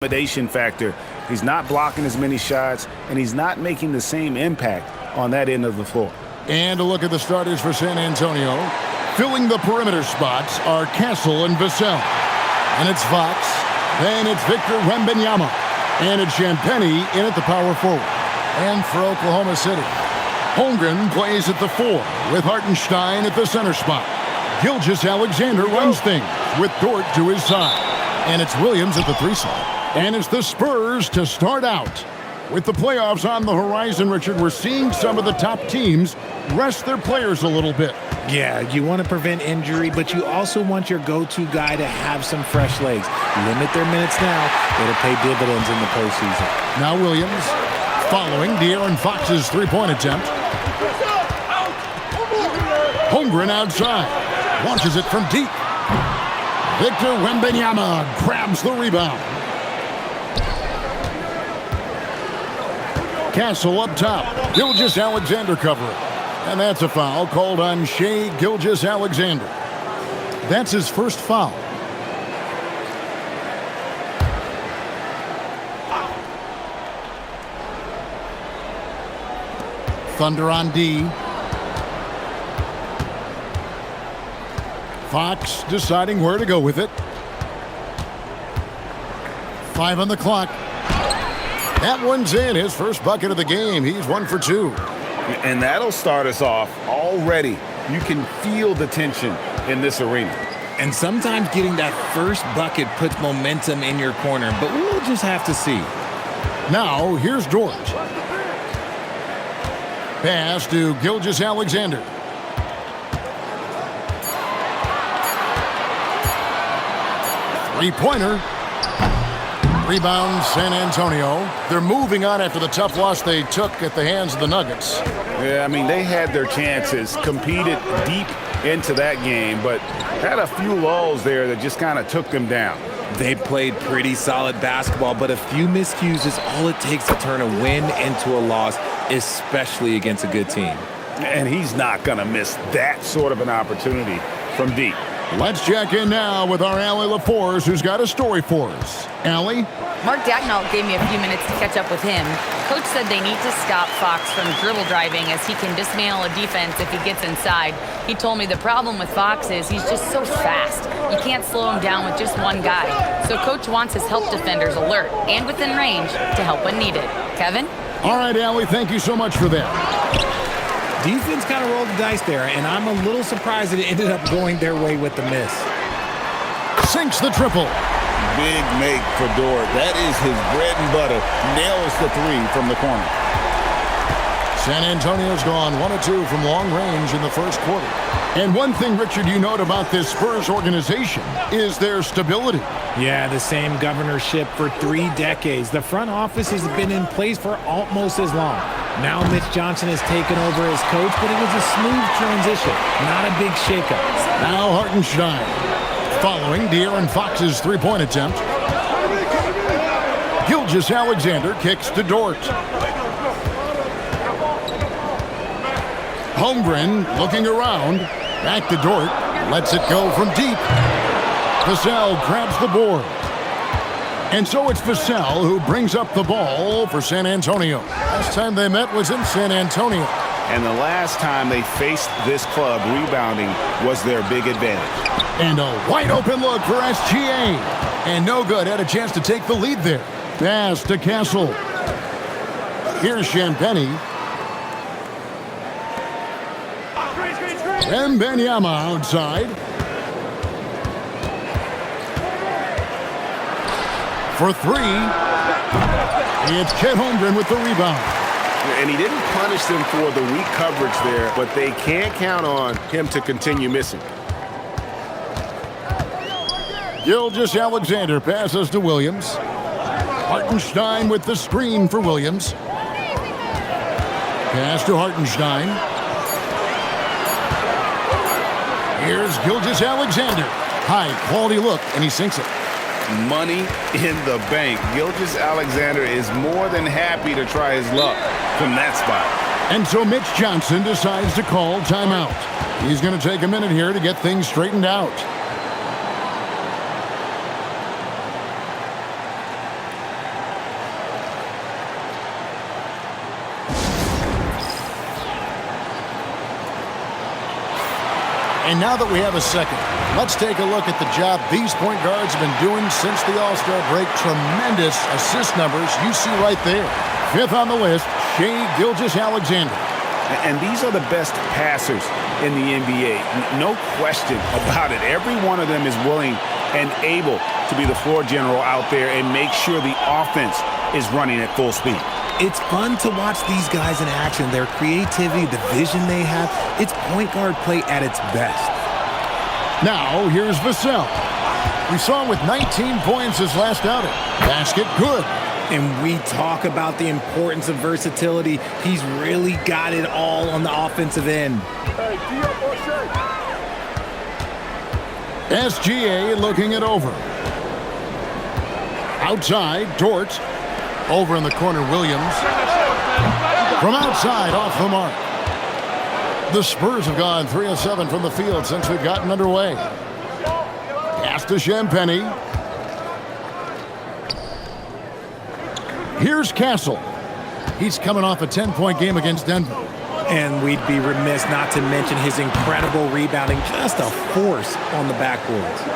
intimidation factor. He's not blocking as many shots, and he's not making the same impact on that end of the floor. And a look at the starters for San Antonio. Filling the perimeter spots are Castle and Vassell. And it's Fox. Then it's Victor Wembanyama. And it's Champagnie in at the power forward. And for Oklahoma City, Holmgren plays at the 4 with Hartenstein at the center spot. Gilgeous-Alexander runs things with Dort to his side. And it's Williams at the 3 slot. And it's the Spurs to start out. With the playoffs on the horizon, Richard, we're seeing some of the top teams rest their players a little bit. Yeah, you want to prevent injury, but you also want your go-to guy to have some fresh legs. Limit their minutes now. It'll pay dividends in the postseason. Now Williams following De'Aaron Fox's three-point attempt. Holmgren outside. Launches it from deep. Victor Wembanyama grabs the rebound. Castle up top. Gilgeous-Alexander covering. And that's a foul called on Shai Gilgeous-Alexander. That's his first foul. Thunder on D. Fox deciding where to go with it. 5 on the clock. That one's in. His first bucket of the game. He's 1 for 2. And that'll start us off already. You can feel the tension in this arena. And sometimes getting that first bucket puts momentum in your corner, but we'll just have to see. Now, here's Dort. Pass to Gilgeous-Alexander. Three-pointer. Rebound, San Antonio. They're moving on after the tough loss they took at the hands of the Nuggets. Yeah, I mean, they had their chances, competed deep into that game, but had a few lulls there that just kind of took them down. They played pretty solid basketball, but a few miscues is all it takes to turn a win into a loss, especially against a good team. And he's not going to miss that sort of an opportunity from deep. Let's check in now with our Allie LaForce, who's got a story for us. Allie? Mark Dagnall gave me a few minutes to catch up with him. Coach said they need to stop Fox from dribble driving as he can dismantle a defense if he gets inside. He told me the problem with Fox is he's just so fast. You can't slow him down with just one guy. So Coach wants his help defenders alert and within range to help when needed. Kevin? All right, Allie, thank you so much for that. Defense kind of rolled the dice there, and I'm a little surprised that it ended up going their way with the miss. Sinks the triple. Big make for Dort. That is his bread and butter. Nails the 3 from the corner. San Antonio's gone 1 of 2 from long range in the first quarter. And one thing, Richard, you note about this Spurs organization is their stability. Yeah, the same governorship for 3 decades. The front office has been in place for almost as long. Now Mitch Johnson has taken over as coach, but it was a smooth transition, not a big shakeup. Now Hartenstein following De'Aaron Fox's three-point attempt. Gilgeous-Alexander kicks to Dort. Holmgren looking around. Back to Dort. Lets it go from deep. Vassell grabs the board. And so it's Vassell who brings up the ball for San Antonio. Last time they met was in San Antonio. And the last time they faced this club, rebounding was their big advantage. And a wide open look for SGA. And no good. Had a chance to take the lead there. Pass to Castle. Here's Champagnie. Wembanyama outside. For 3. It's Chet Holmgren with the rebound. And he didn't punish them for the weak coverage there, but they can't count on him to continue missing. Gilgeous-Alexander passes to Williams. Hartenstein with the screen for Williams. Pass to Hartenstein. Here's Gilgeous-Alexander. High quality look, and he sinks it. Money in the bank. Gilgeous-Alexander is more than happy to try his luck from that spot. And so Mitch Johnson decides to call timeout. He's going to take a minute here to get things straightened out. And now that we have a second, let's take a look at the job these point guards have been doing since the All-Star break. Tremendous assist numbers you see right there. Fifth on the list, Shai Gilgeous-Alexander. And these are the best passers in the NBA. No question about it. Every one of them is willing and able to be the floor general out there and make sure the offense is running at full speed. It's fun to watch these guys in action. Their creativity, the vision they have, it's point guard play at its best. Now, here's Vassell. We saw him with 19 points his last outing. Basket good. And we talk about the importance of versatility. He's really got it all on the offensive end. SGA looking it over. Outside, Dort. Over in the corner, Williams. From outside, off the mark. The Spurs have gone 3 of 7 from the field since we've gotten underway. Pass to Champagnie. Here's Castle. He's coming off a 10-point game against Denver. And we'd be remiss not to mention his incredible rebounding. Just a force on the backboards.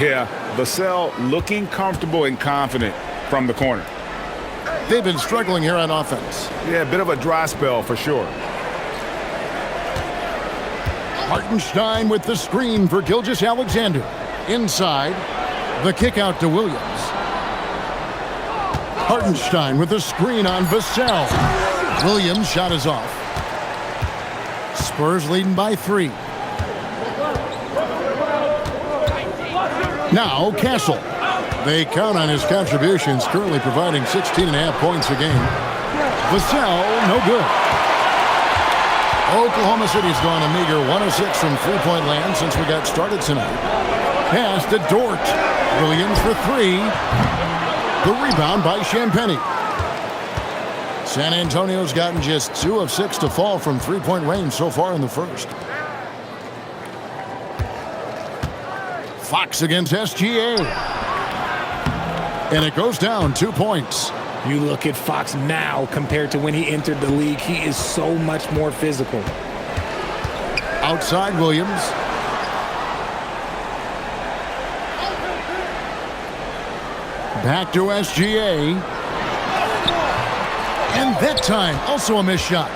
Yeah, Vassell looking comfortable and confident from the corner. They've been struggling here on offense. Yeah, a bit of a dry spell for sure. Hartenstein with the screen for Gilgeous-Alexander. Inside, the kick out to Williams. Hartenstein with the screen on Vassell. Williams' shot is off. Spurs leading by 3. Now Castle. They count on his contributions, currently providing 16.5 points a game. Vassell, no good. Oklahoma City's gone a meager 1 of 6 from three-point land since we got started tonight. Pass to Dort. Williams for 3. The rebound by Champagnie. San Antonio's gotten just 2 of 6 to fall from three-point range so far in the first. Fox against SGA. And it goes down 2 points. You look at Fox now compared to when he entered the league. He is so much more physical. Outside Williams. Back to SGA. And that time, also a missed shot.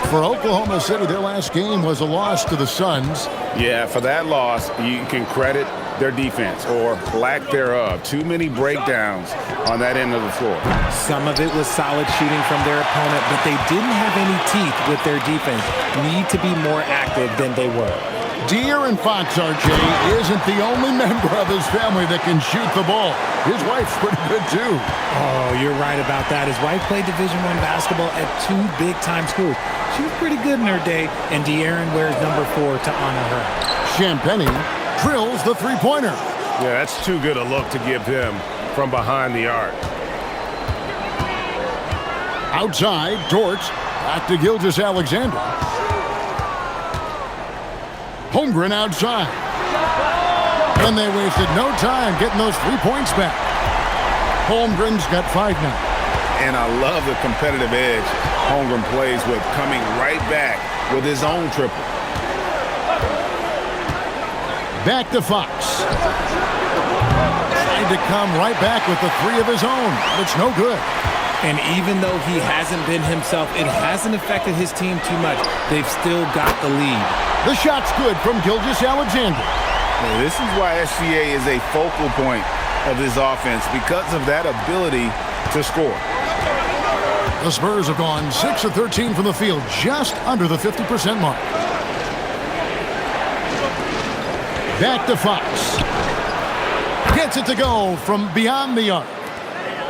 For Oklahoma City, their last game was a loss to the Suns. Yeah, for that loss, you can credit their defense or lack thereof. Too many breakdowns on that end of the floor. Some of it was solid shooting from their opponent, but they didn't have any teeth with their defense. Need to be more active than they were. De'Aaron Fox, RJ, isn't the only member of his family that can shoot the ball. His wife's pretty good, too. Oh, you're right about that. His wife played Division I basketball at 2 big-time schools. She was pretty good in her day, and De'Aaron wears number 4 to honor her. Champagnie drills the three-pointer. Yeah, that's too good a look to give him from behind the arc. Outside, Dort. Back to Gilgeous-Alexander. Holmgren outside. And they wasted no time getting those 3 points back. Holmgren's got 5 now. And I love the competitive edge Holmgren plays with, coming right back with his own triple. Back to Fox. Trying to come right back with the 3 of his own. But it's no good. And even though he hasn't been himself, it hasn't affected his team too much. They've still got the lead. The shot's good from Gilgeous-Alexander. Well, this is why SGA is a focal point of this offense, because of that ability to score. The Spurs have gone 6 of 13 from the field, just under the 50% mark. Back to Fox. Gets it to go from beyond the arc.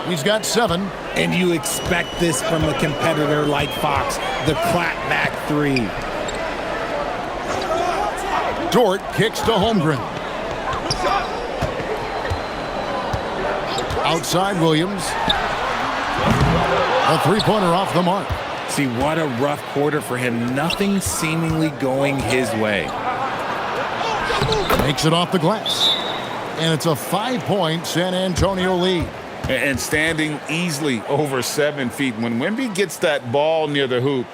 He's got 7. And you expect this from a competitor like Fox, the clapback 3. Dort kicks to Holmgren. Outside Williams. A three-pointer off the mark. See, what a rough quarter for him. Nothing seemingly going his way. Makes it off the glass. And it's a 5-point San Antonio lead. And standing easily over 7 feet. When Wemby gets that ball near the hoop,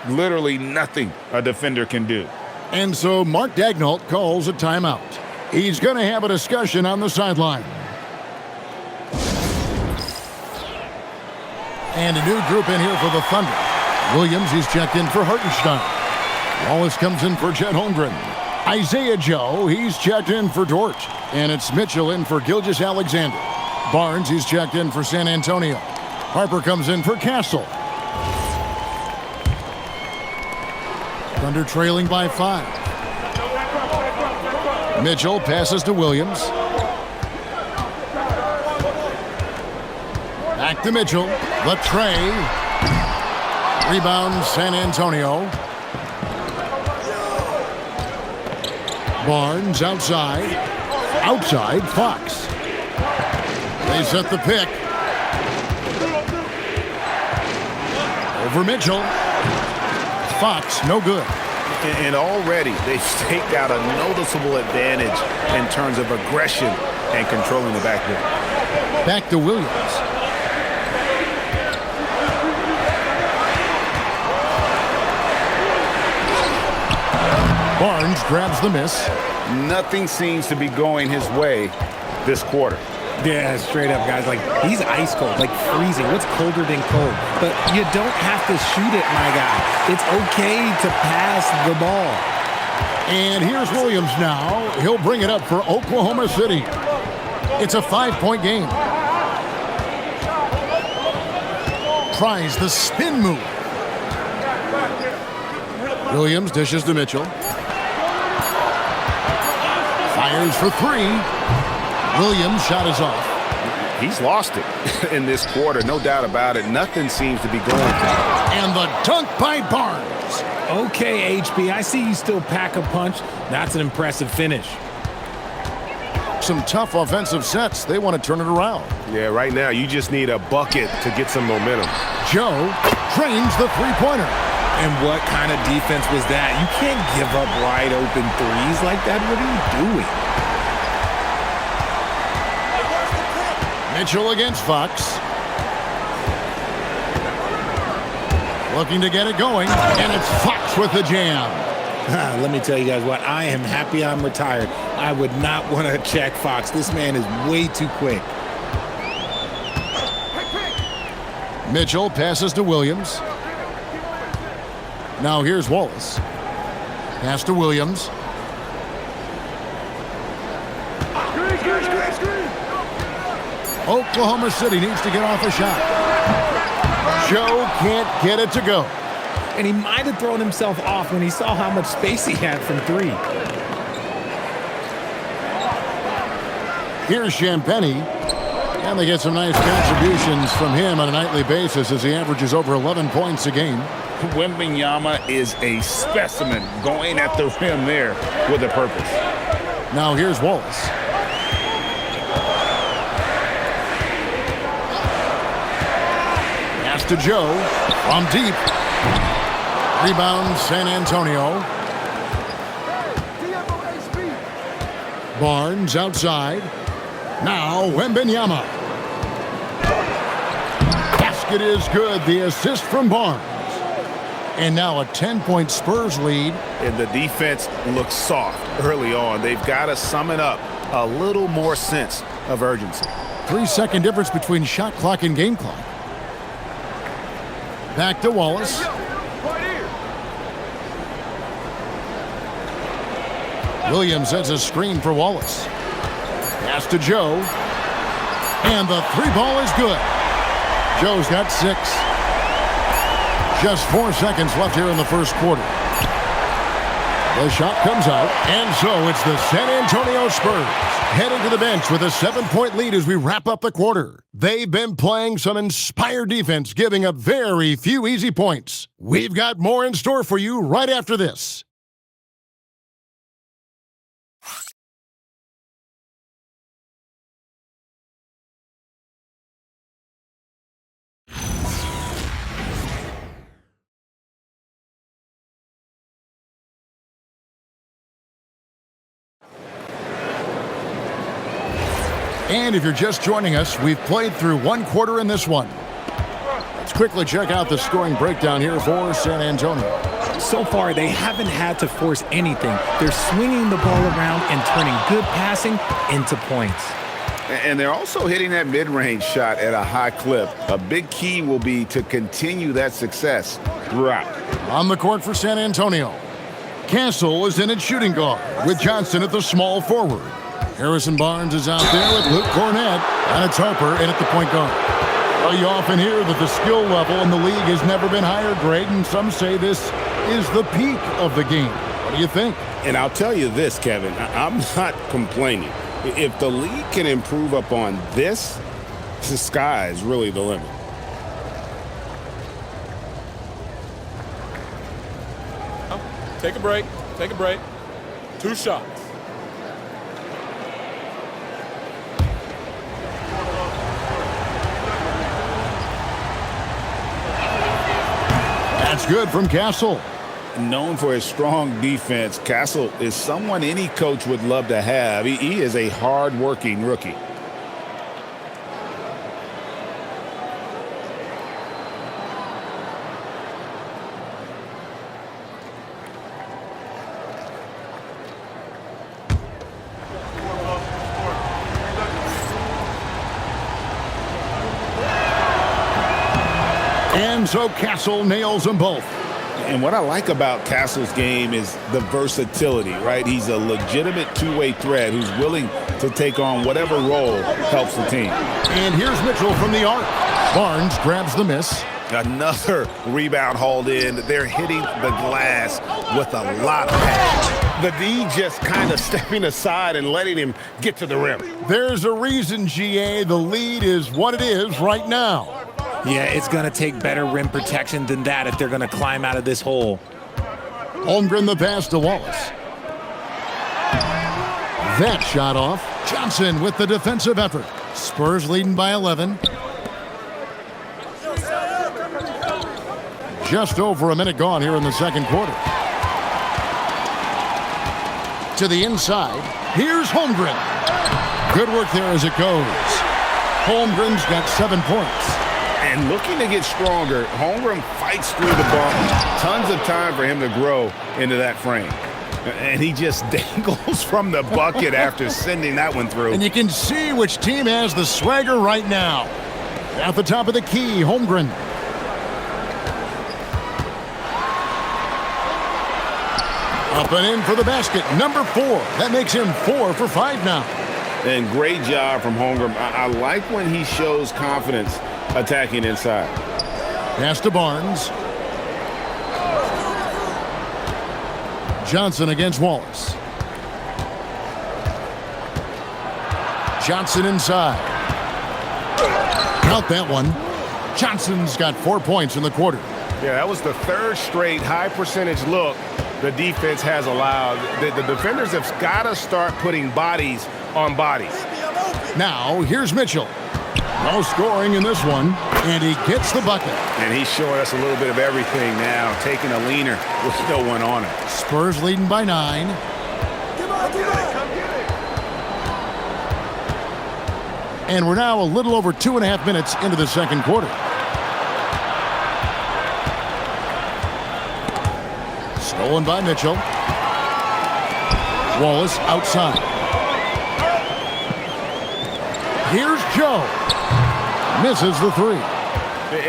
literally nothing a defender can do. And so Mark Daigneault calls a timeout. He's going to have a discussion on the sideline. And a new group in here for the Thunder. Williams, he's checked in for Hartenstein. Wallace comes in for Chet Holmgren. Isaiah Joe, he's checked in for Dort. And it's Mitchell in for Gilgeous-Alexander. Barnes, he's checked in for San Antonio. Harper comes in for Castle. Thunder trailing by 5. Mitchell passes to Williams. Back to Mitchell. The tray. Rebound San Antonio. Barnes outside. Outside Fox. They set the pick. Over Mitchell. Fox, no good. And already they've staked out a noticeable advantage in terms of aggression and controlling the backcourt. Back to Williams. Barnes grabs the miss. Nothing seems to be going his way this quarter. Yeah, straight up, guys. Like, he's ice cold, like freezing. What's colder than cold? But you don't have to shoot it, my guy. It's okay to pass the ball. And here's Williams now. He'll bring it up for Oklahoma City. It's a 5-point game. Tries the spin move. Williams dishes to Mitchell. Fires for 3. Williams' shot is off. He's lost it in this quarter, no doubt about it. Nothing seems to be going for him. And the dunk by Barnes. Okay, HB, I see you still pack a punch. That's an impressive finish. Some tough offensive sets. They want to turn it around. Yeah, right now you just need a bucket to get some momentum. Joe drains the three-pointer. And what kind of defense was that? You can't give up wide open threes like that. What are you doing? Mitchell against Fox. Looking to get it going, and it's Fox with the jam. Let me tell you guys what, I am happy I'm retired. I would not want to check Fox. This man is way too quick. Mitchell passes to Williams. Now here's Wallace. Pass to Williams. Oklahoma City needs to get off a shot. Joe can't get it to go. And he might have thrown himself off when he saw how much space he had from 3. Here's Champagnie. And they get some nice contributions from him on a nightly basis as he averages over 11 points a game. Wembanyama is a specimen going at the rim there with a purpose. Now here's Wallace. Pass to Joe from deep. Rebound San Antonio. Barnes outside. Now Wembanyama. Basket is good. The assist from Barnes. And now a 10-point Spurs lead. And the defense looks soft early on. They've got to sum it up. A little more sense of urgency. 3-second difference between shot clock and game clock. Back to Wallace. Williams sets a screen for Wallace. Pass to Joe. And the 3-ball is good. Joe's got 6. Just 4 seconds left here in the first quarter. The shot comes out, and so it's the San Antonio Spurs heading to the bench with a 7-point lead as we wrap up the quarter. They've been playing some inspired defense, giving up very few easy points. We've got more in store for you right after this. And if you're just joining us, we've played through one quarter in this one. Let's quickly check out the scoring breakdown here for San Antonio. So far, they haven't had to force anything. They're swinging the ball around and turning good passing into points. And they're also hitting that mid-range shot at a high clip. A big key will be to continue that success throughout. On the court for San Antonio, Castle is in at shooting guard with Johnson at the small forward. Harrison Barnes is out there with Luke Cornett, and it's Harper in at the point guard. Well, you often hear that the skill level in the league has never been higher, Greg, and some say this is the peak of the game. What do you think? And I'll tell you this, Kevin, I'm not complaining. If the league can improve upon this, the sky is really the limit. Take a break. Take a break. 2 shots. That's good from Castle. Known for his strong defense, Castle is someone any coach would love to have. He is a hard-working rookie. And so Castle nails them both. And what I like about Castle's game is the versatility, right? He's a legitimate two-way threat who's willing to take on whatever role helps the team. And here's Mitchell from the arc. Barnes grabs the miss. Another rebound hauled in. They're hitting the glass with a lot of passion. The D just kind of stepping aside and letting him get to the rim. There's a reason, GA, the lead is what it is right now. Yeah, it's going to take better rim protection than that if they're going to climb out of this hole. Holmgren the pass to Wallace. That shot off. Johnson with the defensive effort. Spurs leading by 11. Just over a minute gone here in the second quarter. To the inside. Here's Holmgren. Good work there as it goes. Holmgren's got 7 points. And looking to get stronger, Holmgren fights through the bump. Tons of time for him to grow into that frame. And he just dangles from the bucket after sending that one through. And you can see which team has the swagger right now. At the top of the key, Holmgren. Up and in for the basket, number 4. That makes him 4 for 5 now. And great job from Holmgren. I like when he shows confidence attacking inside. Pass to Barnes. Johnson against Wallace. Johnson inside. Count that one. Johnson's got 4 points in the quarter. Yeah, that was the 3rd straight high percentage look the defense has allowed. The defenders have got to start putting bodies on bodies. Now, here's Mitchell. No scoring in this one, and he gets the bucket. And he's showing us a little bit of everything now, taking a leaner with no one on it. Spurs leading by 9. And we're now a little over 2.5 minutes into the second quarter. Stolen by Mitchell. Wallace outside. Here's Joe. Misses the 3.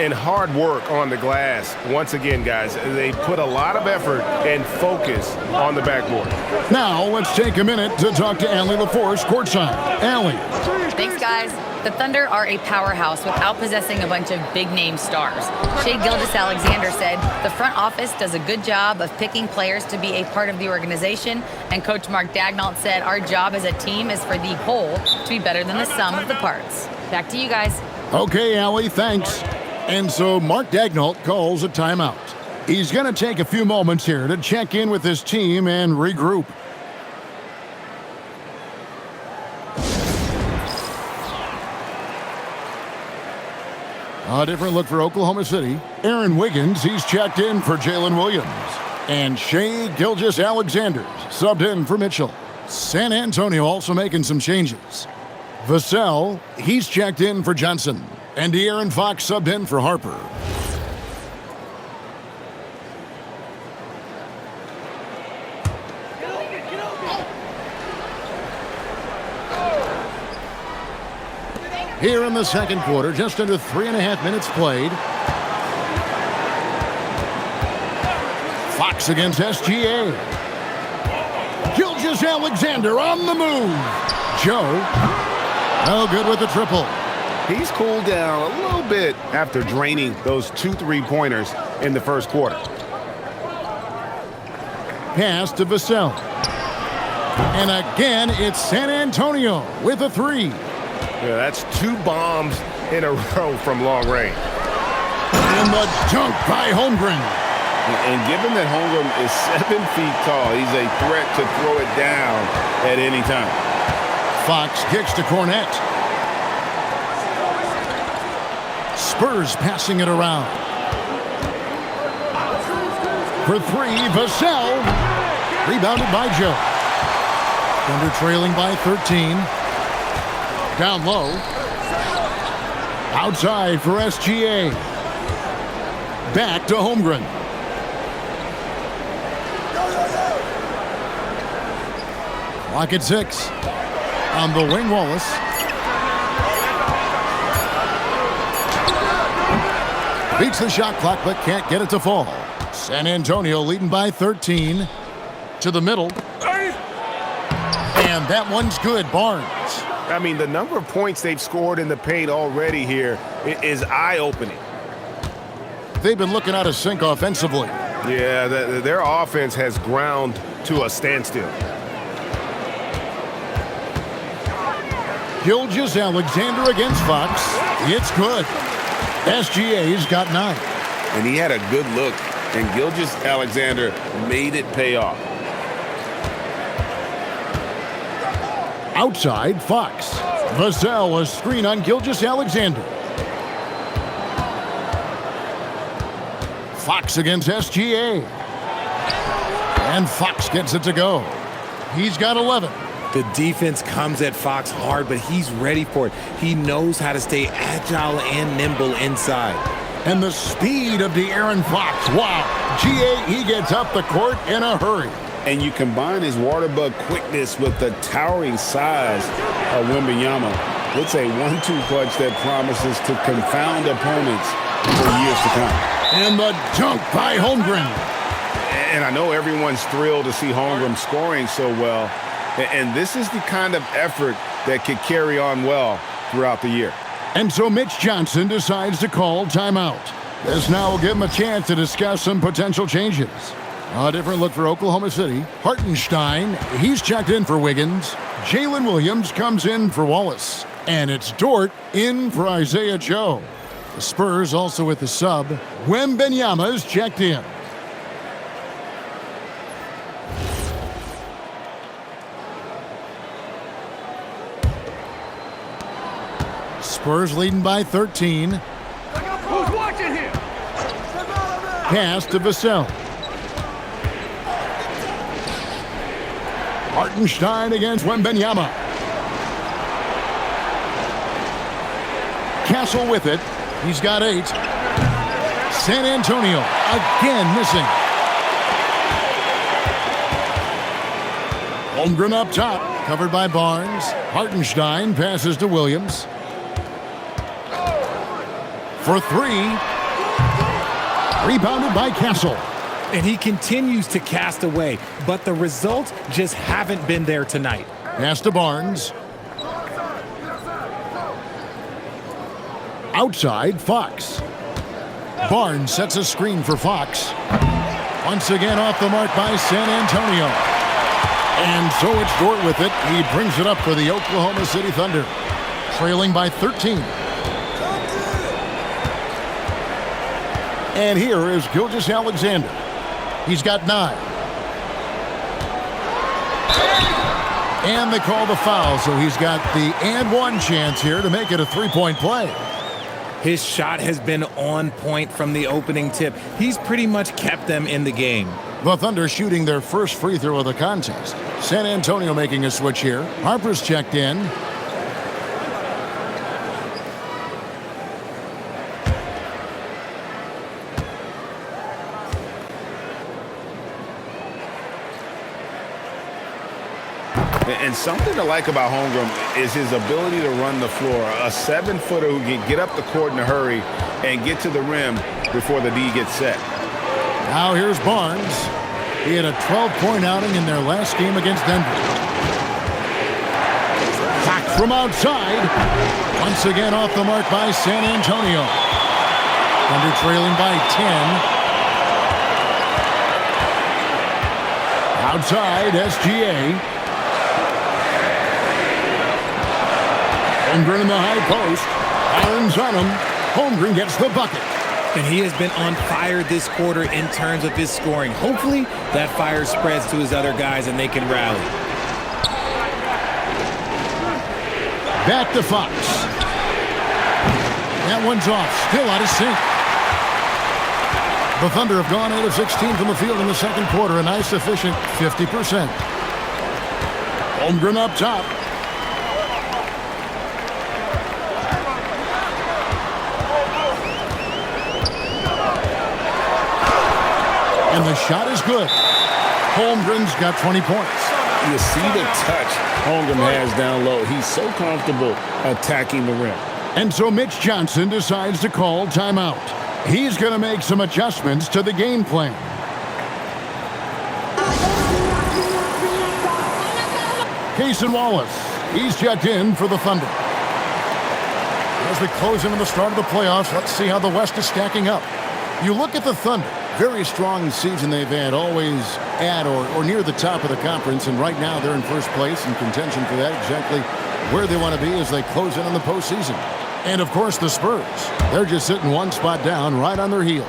And hard work on the glass. Once again, guys, they put a lot of effort and focus on the backboard. Now, let's take a minute to talk to Allie LaForce courtside. Allie. Thanks, guys. The Thunder are a powerhouse without possessing a bunch of big-name stars. Shea Gilgeous-Alexander said, the front office does a good job of picking players to be a part of the organization, and Coach Mark Daigneault said, our job as a team is for the whole to be better than the sum of the parts. Back to you guys. Okay, Allie, thanks. And so Mark Daigneault calls a timeout. He's going to take a few moments here to check in with his team and regroup. A different look for Oklahoma City. Aaron Wiggins, he's checked in for Jalen Williams. And Shea Gilgeous-Alexander subbed in for Mitchell. San Antonio also making some changes. Vassell, he's checked in for Johnson. And De'Aaron Fox subbed in for Harper. Here in the second quarter, just under 3.5 minutes played. Fox against SGA. Gilgeous-Alexander on the move. Joe, no good with the triple. He's cooled down a little bit after draining those 2 3-pointers in the first quarter. Pass to Vassell. And again, it's San Antonio with a 3. Yeah, that's 2 bombs in a row from long range. And the dunk by Holmgren. And given that Holmgren is 7 feet tall, he's a threat to throw it down at any time. Fox kicks to Cornette. Spurs passing it around. For 3, Vassell. Rebounded by Joe. Thunder trailing by 13. Down low. Outside for SGA. Back to Holmgren. Clock at 6. On the wing, Wallace. Beats the shot clock, but can't get it to fall. San Antonio leading by 13. To the middle. And that one's good, Barnes. I mean, the number of points they've scored in the paint already here is eye-opening. They've been looking out of sync offensively. Yeah, their offense has ground to a standstill. Gilgeous-Alexander against Fox. It's good. SGA's got 9. And he had a good look, and Gilgeous-Alexander made it pay off. Outside, Fox. Vassell, a screen on Gilgeous-Alexander. Fox against SGA. And Fox gets it to go. He's got 11. The defense comes at Fox hard, but he's ready for it. He knows how to stay agile and nimble inside. And the speed of De'Aaron Fox. Wow. GA, he gets up the court in a hurry. And you combine his water bug quickness with the towering size of Wembanyama. It's a 1-2 punch that promises to confound opponents for years to come. And the dunk by Holmgren. And I know everyone's thrilled to see Holmgren scoring so well. And this is the kind of effort that could carry on well throughout the year. And so Mitch Johnson decides to call timeout. This now will give him a chance to discuss some potential changes. A different look for Oklahoma City. Hartenstein, he's checked in for Wiggins. Jalen Williams comes in for Wallace. And it's Dort in for Isaiah Joe. The Spurs also with the sub. Wembanyama's checked in. Spurs leading by 13. Who's watching here? Pass to Vassell. Hartenstein against Wembanyama. Castle with it. He's got 8. San Antonio again missing. Holmgren up top, covered by Barnes. Hartenstein passes to Williams. For 3. Rebounded by Castle. And he continues to cast away, but the results just haven't been there tonight. Pass to Barnes. Outside, Fox. Barnes sets a screen for Fox. Once again off the mark by San Antonio. And so it's Dort with it. He brings it up for the Oklahoma City Thunder. Trailing by 13. And here is Gilgeous-Alexander. He's got 9. And they call the foul, so he's got the and one chance here to make it a 3-point play. His shot has been on point from the opening tip. He's pretty much kept them in the game. The Thunder shooting their first free throw of the contest. San Antonio making a switch here. Harper's checked in. And something to like about Holmgren is his ability to run the floor. A 7-footer who can get up the court in a hurry and get to the rim before the D gets set. Now here's Barnes. He had a 12-point outing in their last game against Denver. Fox from outside. Once again off the mark by San Antonio. Thunder trailing by 10. Outside, SGA. Holmgren in the high post. Irons on him. Holmgren gets the bucket. And he has been on fire this quarter in terms of his scoring. Hopefully, that fire spreads to his other guys and they can rally. Back to Fox. That one's off. Still out of sync. The Thunder have gone 8 of 16 from the field in the second quarter. A nice, efficient 50%. Holmgren up top. And the shot is good. Holmgren's got 20 points. You see the touch Holmgren has down low. He's so comfortable attacking the rim. And so Mitch Johnson decides to call timeout. He's going to make some adjustments to the game plan. Cason Wallace. He's checked in for the Thunder. As we close into the start of the playoffs, let's see how the West is stacking up. You look at the Thunder. Very strong season they've had, always at or near the top of the conference, and right now they're in first place in contention for that, exactly where they want to be as they close in on the postseason. And, of course, the Spurs. They're just sitting one spot down right on their heels.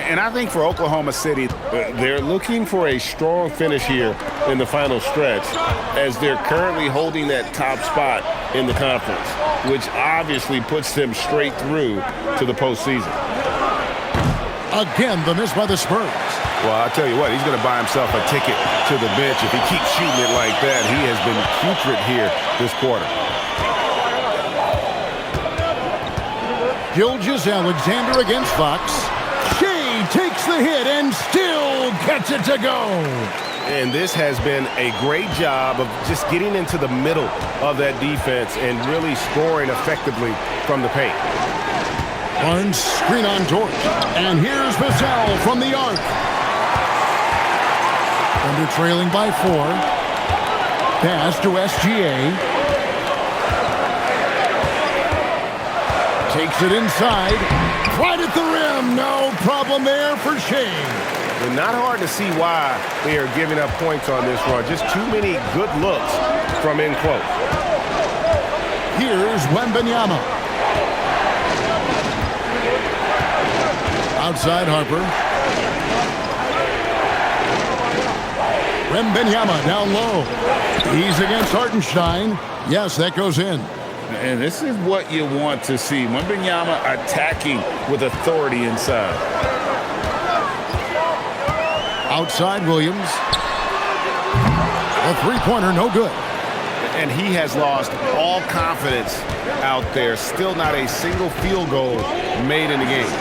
And I think for Oklahoma City, they're looking for a strong finish here in the final stretch as they're currently holding that top spot in the conference, which obviously puts them straight through to the postseason. Again, the miss by the Spurs. Well, I'll tell you what, he's going to buy himself a ticket to the bench if he keeps shooting it like that. He has been putrid here this quarter. Gilgeous-Alexander against Fox. Shea takes the hit and still gets it to go. And this has been a great job of just getting into the middle of that defense and really scoring effectively from the paint. Barnes screen on George. And here's Vassell from the arc. Thunder trailing by 4. Pass to SGA. Takes it inside. Right at the rim. No problem there for Shea. And not hard to see why they are giving up points on this run. Just too many good looks from in close. Here's Wembanyama. Outside Harper. Wembanyama down low. He's against Hartenstein. Yes, that goes in. And this is what you want to see. Wembanyama attacking with authority inside. Outside Williams. A three-pointer, no good. And he has lost all confidence out there. Still not a single field goal made in the game.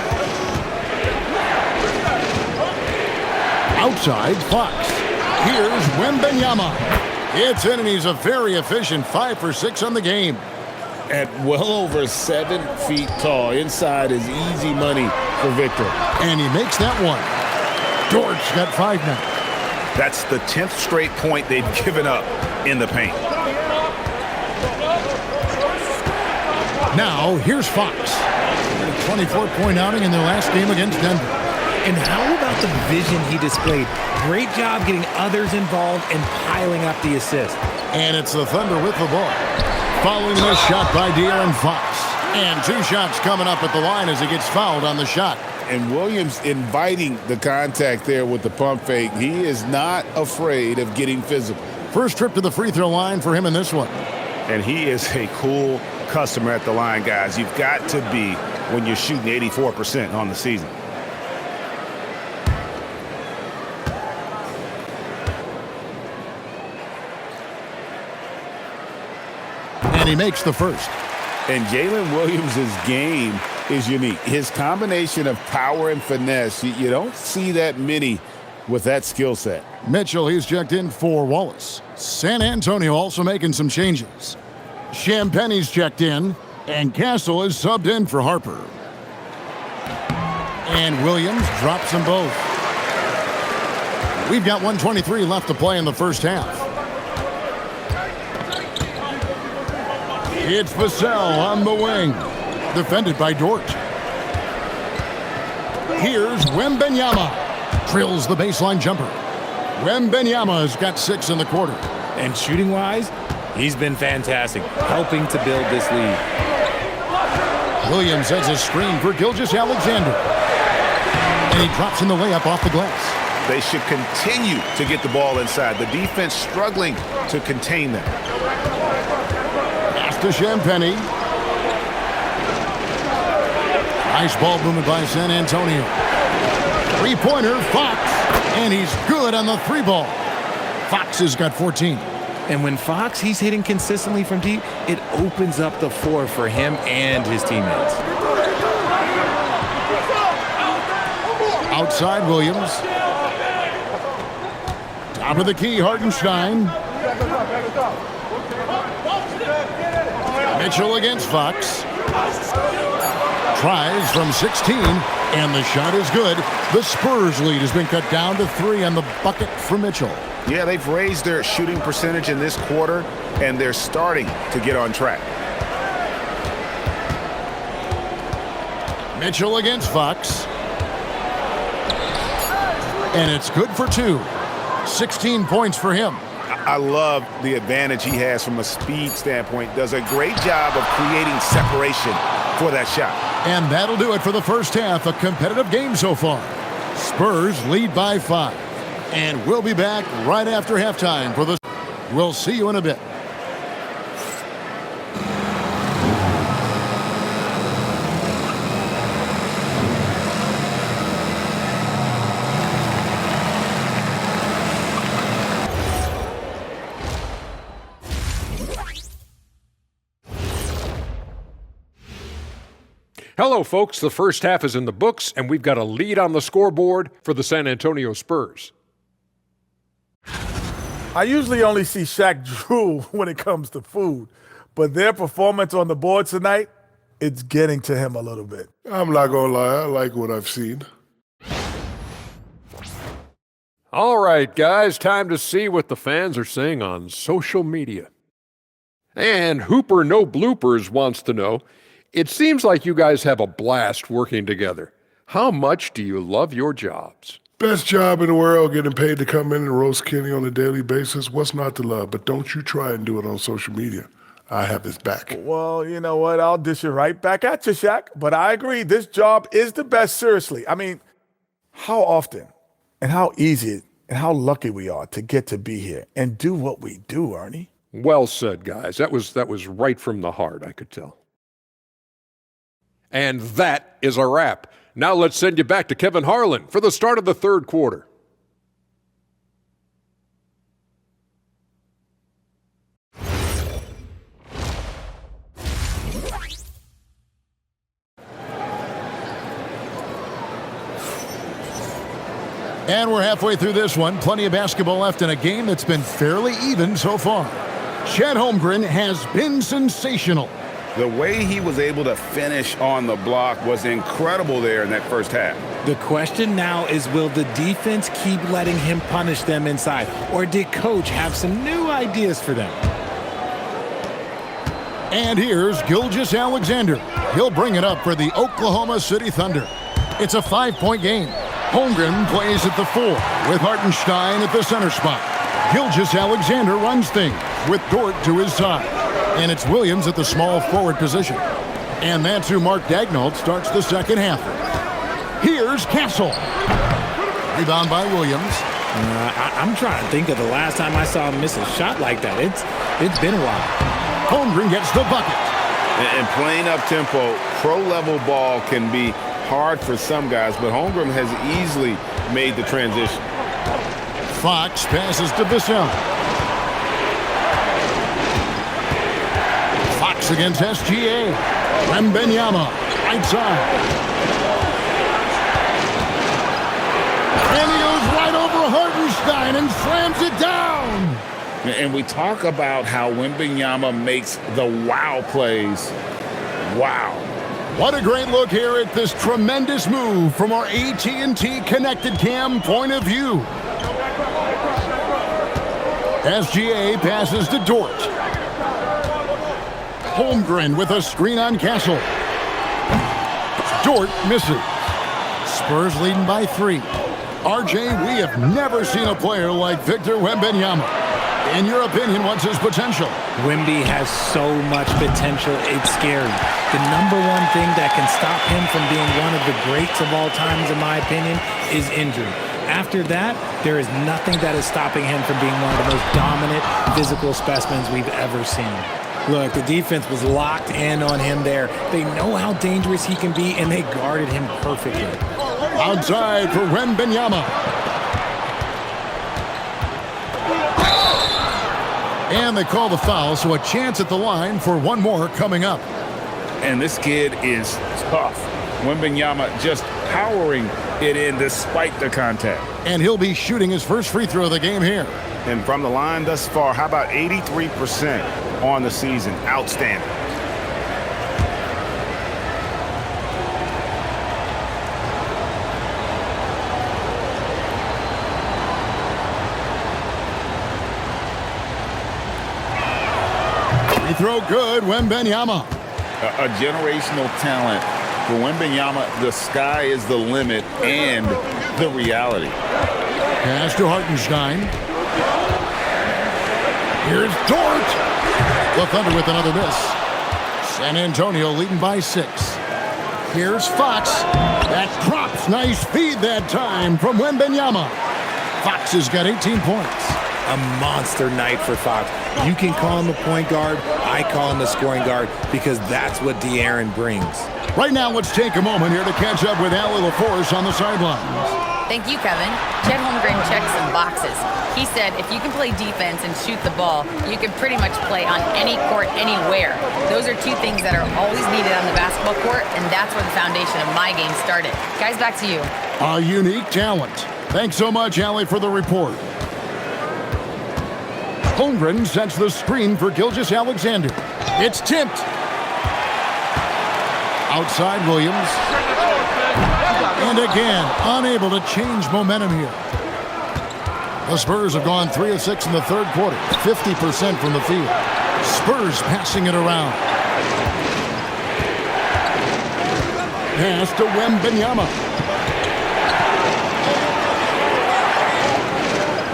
Outside Fox. Here's Wembanyama. It's in, and he's a very efficient 5 for 6 on the game. At well over 7 feet tall. Inside is easy money for Victor. And he makes that one. George got 5 now. That's the 10th straight point they've given up in the paint. Now, here's Fox. A 24-point outing in their last game against Denver. And how about the vision he displayed? Great job getting others involved and piling up the assist. And it's the Thunder with the ball. Following this shot by De'Aaron Fox. And 2 shots coming up at the line as he gets fouled on the shot. And Williams inviting the contact there with the pump fake. He is not afraid of getting physical. First trip to the free throw line for him in this one. And he is a cool customer at the line, guys. You've got to be when you're shooting 84% on the season. And he makes the first. And Jalen Williams' game is unique. His combination of power and finesse, you don't see that many with that skill set. Mitchell, he's checked in for Wallace. San Antonio also making some changes. Champagne's checked in, and Castle is subbed in for Harper. And Williams drops them both. We've got 1:23 left to play in the first half. It's Vassell on the wing, defended by Dort. Here's Wembanyama. Drills the baseline jumper. Wembanyama's got 6 in the quarter. And shooting-wise, he's been fantastic, helping to build this lead. Williams has a screen for Gilgeous-Alexander. And he drops in the layup off the glass. They should continue to get the ball inside. The defense struggling to contain them. Pass to Champagnie. Nice ball movement by San Antonio. Three-pointer, Fox. And he's good on the 3-ball. Fox has got 14. And when Fox, he's hitting consistently from deep, it opens up the floor for him and his teammates. Outside Williams. Top of the key, Hartenstein. Mitchell against Fox. Tries from 16, and the shot is good. The Spurs lead has been cut down to 3 on the bucket for Mitchell. Yeah, they've raised their shooting percentage in this quarter, and they're starting to get on track. Mitchell against Fox. And it's good for 2. 16 points for him. I love the advantage he has from a speed standpoint. Does a great job of creating separation for that shot. And that'll do it for the first half. A competitive game so far. Spurs lead by 5. And we'll be back right after halftime for the... We'll see you in a bit. Hello, folks. The first half is in the books, and we've got a lead on the scoreboard for the San Antonio Spurs. I usually only see Shaq drool when it comes to food, but their performance on the board tonight, it's getting to him a little bit. I'm not going to lie. I like what I've seen. All right, guys, time to see what the fans are saying on social media. And Hooper No Bloopers wants to know, it seems like you guys have a blast working together. How much do you love your jobs? Best job in the world, getting paid to come in and roast Kenny on a daily basis. What's not to love? But don't you try and do it on social media. I have his back. Well, you know what? I'll dish it right back at you, Shaq. But I agree, this job is the best, seriously. I mean, how often and how easy and how lucky we are to get to be here and do what we do, Ernie. Well said, guys. That was right from the heart, I could tell. And that is a wrap. Now let's send you back to Kevin Harlan for the start of the third quarter. And we're halfway through this one. Plenty of basketball left in a game that's been fairly even so far. Chet Holmgren has been sensational. The way he was able to finish on the block was incredible there in that first half. The question now is, will the defense keep letting him punish them inside? Or did Coach have some new ideas for them? And here's Gilgeous-Alexander. He'll bring it up for the Oklahoma City Thunder. It's a 5-point game. Holmgren plays at the 4 with Hartenstein at the center spot. Gilgeous-Alexander runs things with Dort to his side. And it's Williams at the small forward position. And that's who Mark Daignault starts the second half. Here's Castle. Rebound by Williams. I'm trying to think of the last time I saw him miss a shot like that. It's been a while. Holmgren gets the bucket. And playing up-tempo, pro-level ball can be hard for some guys, but Holmgren has easily made the transition. Fox passes to Vassell. Fox against SGA. Wembanyama, right side. And he goes right over slams it down. And we talk about how Wembanyama makes the wow plays. Wow. What a great look here at this tremendous move from our AT&T Connected Cam point of view. SGA passes to Dort. Holmgren with a screen on Castle. Dort misses. Spurs leading by 3. RJ, we have never seen a player like Victor Wembanyama. In your opinion, what's his potential? Wemby has so much potential, it's scary. The number one thing that can stop him from being one of the greats of all times, in my opinion, is injury. After that, there is nothing that is stopping him from being one of the most dominant physical specimens we've ever seen. Look, the defense was locked in on him there. They know how dangerous he can be, and they guarded him perfectly. Outside for Wembanyama. And they call the foul, so a chance at the line for one more coming up. And this kid is tough. Wembanyama just powering it in despite the contact. And he'll be shooting his first free throw of the game here. And from the line thus far, how about 83% on the season? Outstanding. Free throw good, Wembanyama. A generational talent. For Wembanyama, the sky is the limit and the reality. Pass to Hartenstein. Here's Dort. The Thunder with another miss. San Antonio leading by 6. Here's Fox. That drops. Nice feed that time from Wembanyama. Fox has got 18 points. A monster night for Fox. You can call him a point guard. I call him a scoring guard because that's what De'Aaron brings. Right now, let's take a moment here to catch up with Allie LaForce on the sidelines. Thank you, Kevin. Chet Holmgren checked some boxes. He said if you can play defense and shoot the ball, you can pretty much play on any court, anywhere. Those are two things that are always needed on the basketball court, and that's where the foundation of my game started. Guys, back to you. A unique talent. Thanks so much, Allie, for the report. Holmgren sets the screen for Gilgeous-Alexander. It's tipped. Outside Williams. And again, unable to change momentum here. The Spurs have gone 3 of 6 in the third quarter, 50% from the field. Spurs passing it around. Pass to Wembanyama.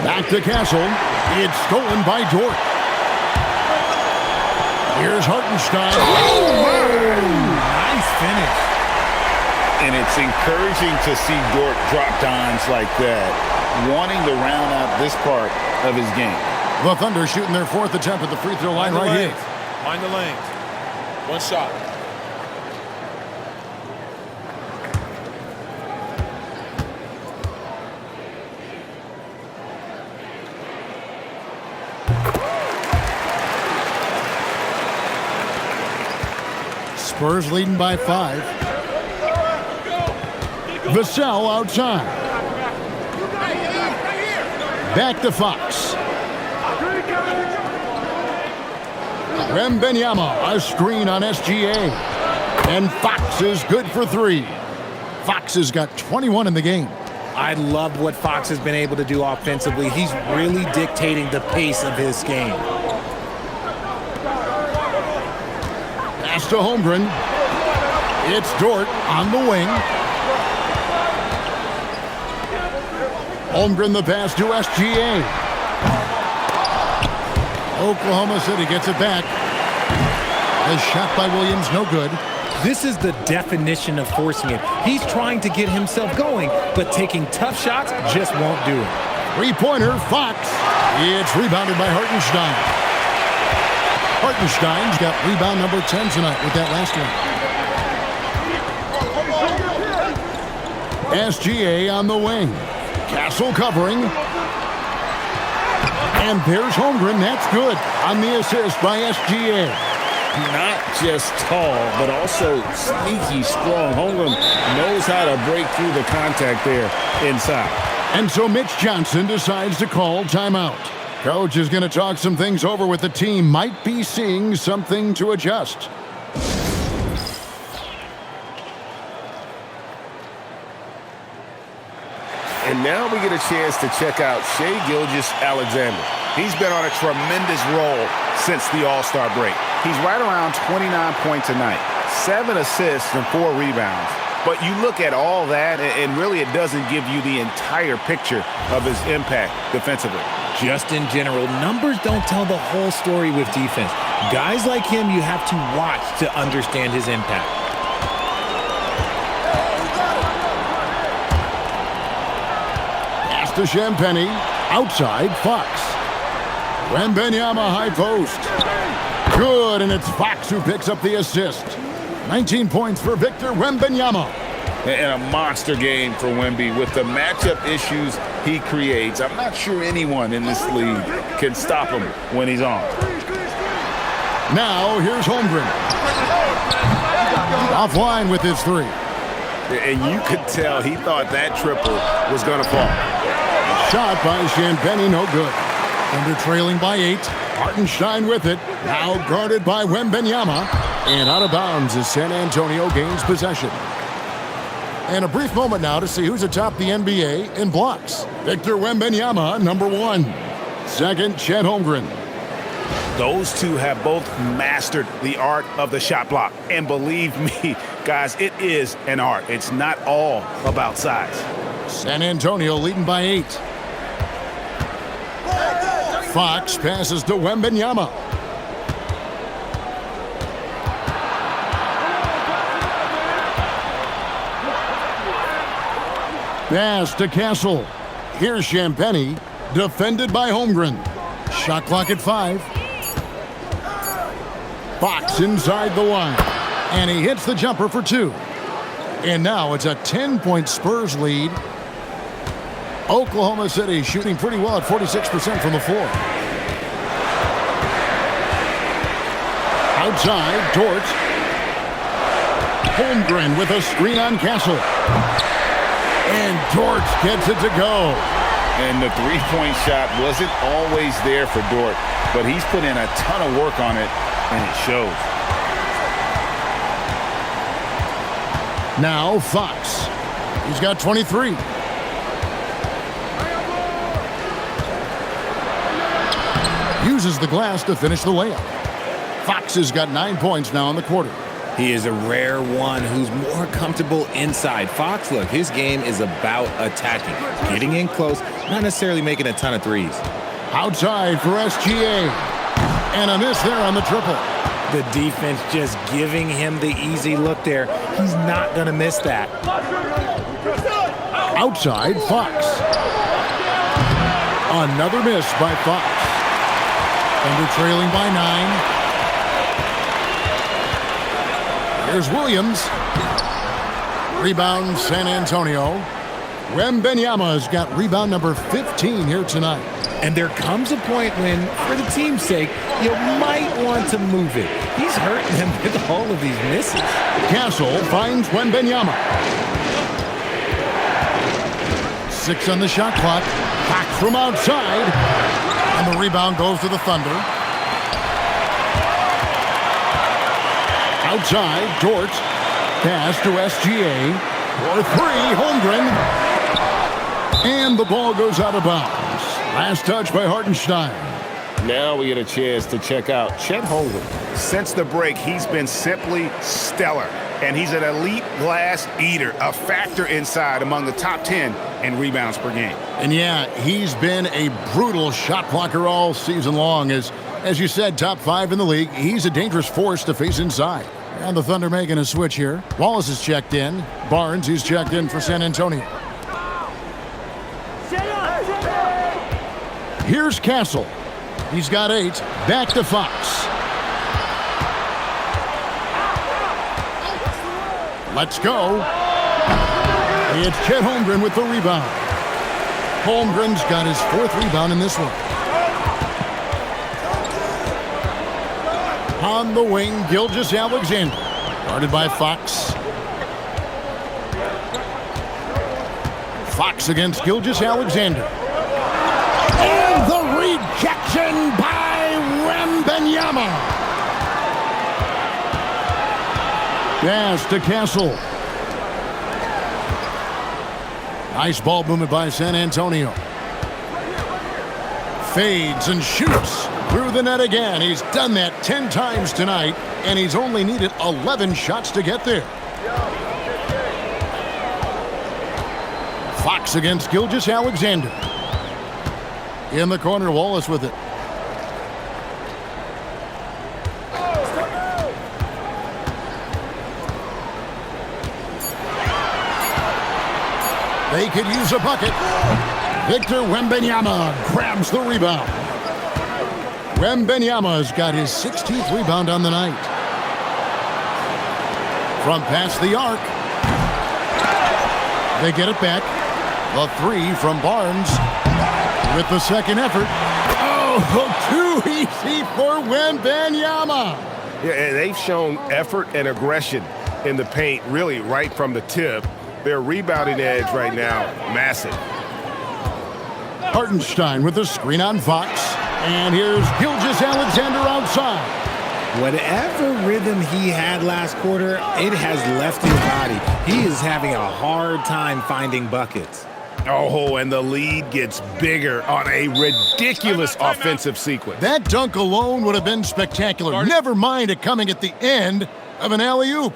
Back to Castle. It's stolen by Dort. Here's Hartenstein. Nice finish. And it's encouraging to see Dort drop dimes like that, wanting to round out this part of his game. The Thunder shooting their 4th attempt at the free throw line right here. Mind the lanes. One shot. Spurs leading by 5. Vassell outside. Back to Fox. Wembanyama, a screen on SGA. And Fox is good for 3. Fox has got 21 in the game. I love what Fox has been able to do offensively. He's really dictating the pace of his game. Pass to Holmgren. It's Dort on the wing. Holmgren the pass to SGA. Oklahoma City gets it back. The shot by Williams, no good. This is the definition of forcing it. He's trying to get himself going, but taking tough shots just won't do it. Three-pointer, Fox. It's rebounded by Hartenstein. Hartenstein's got rebound number 10 tonight with that last one. SGA on the wing. Castle covering. And there's Holmgren. That's good on the assist by SGA. Not just tall, but also sneaky strong. Holmgren knows how to break through the contact there inside. And so Mitch Johnson decides to call timeout. Coach is going to talk some things over with the team. Might be seeing something to adjust. And now we get a chance to check out Shai Gilgeous-Alexander. He's been on a tremendous roll since the All-Star break. He's right around 29 points a night, 7 assists and 4 rebounds. But you look at all that, and really it doesn't give you the entire picture of his impact defensively. Just in general, numbers don't tell the whole story with defense. Guys like him you have to watch to understand his impact. Pass to Champagnie. Outside, Fox. Wembanyama high post. Good, and it's Fox who picks up the assist. 19 points for Victor Wembanyama. And a monster game for Wemby with the matchup issues he creates. I'm not sure anyone in this league can stop him when he's on. Now, here's Holmgren. Offline with his 3. And you could tell he thought that triple was going to fall. Shot by Champagnie, no good. Under trailing by 8. Hartenstein with it. Now guarded by Wembanyama. And out of bounds as San Antonio gains possession. And a brief moment now to see who's atop the NBA in blocks. Victor Wembanyama, number 1. Second, Chet Holmgren. Those two have both mastered the art of the shot block. And believe me, guys, it is an art. It's not all about size. San Antonio leading by 8. Fox passes to Wembanyama. Pass to Castle. Here's Champagnie, defended by Holmgren. Shot clock at 5. Fox inside the line, and he hits the jumper for 2. And now it's a 10-point Spurs lead. Oklahoma City shooting pretty well at 46% from the floor. Outside, Dort. Holmgren with a screen on Castle. And Dort gets it to go. And the three-point shot wasn't always there for Dort, but he's put in a ton of work on it, and it shows. Now Fox. He's got 23. Uses the glass to finish the layup. Fox has got 9 points now in the quarter. He is a rare one who's more comfortable inside. Fox, look, his game is about attacking, getting in close, not necessarily making a ton of threes. Outside for SGA. And a miss there on the triple. The defense just giving him the easy look there. He's not going to miss that. Outside, Fox. Another miss by Fox. Under trailing by 9. Here's Williams. Rebound, San Antonio. Wembanyama's got rebound number 15 here tonight. And there comes a point when, for the team's sake, you might want to move it. He's hurting them with all of these misses. Castle finds Wembanyama. 6 on the shot clock. Back from outside. And the rebound goes to the Thunder. Outside, Dort. Pass to SGA. For 3, Holmgren. And the ball goes out of bounds. Last touch by Hartenstein. Now we get a chance to check out Chet Holmgren. Since the break, he's been simply stellar. And he's an elite glass eater, a factor inside among the top 10 in rebounds per game. And yeah, he's been a brutal shot blocker all season long. As you said, top 5 in the league. He's a dangerous force to face inside. And the Thunder making a switch here. Wallace is checked in. Barnes, he's checked in for San Antonio. Here's Castle. He's got 8. Back to Fox. Let's go. It's Chet Holmgren with the rebound. Holmgren's got his 4th rebound in this one. On the wing, Gilgeous-Alexander. Guarded by Fox. Fox against Gilgeous-Alexander. And the rejection by Wembanyama. Pass to Castle. Nice ball movement by San Antonio. Fades and shoots through the net again. He's done that 10 times tonight, and he's only needed 11 shots to get there. Fox against Gilgeous-Alexander. In the corner, Wallace with it. They could use a bucket. Victor Wembanyama grabs the rebound. Wembanyama's got his 16th rebound on the night. From past the arc. They get it back. The three from Barnes with the second effort. Oh, too easy for Wembanyama. Yeah, they've shown effort and aggression in the paint, really right from the tip. Their rebounding edge right now, massive. Hartenstein with the screen on Fox. And here's Gilgeous-Alexander outside. Whatever rhythm he had last quarter, it has left his body. He is having a hard time finding buckets. Oh, and the lead gets bigger on a ridiculous offensive sequence. That dunk alone would have been spectacular. Never mind it coming at the end of an alley-oop.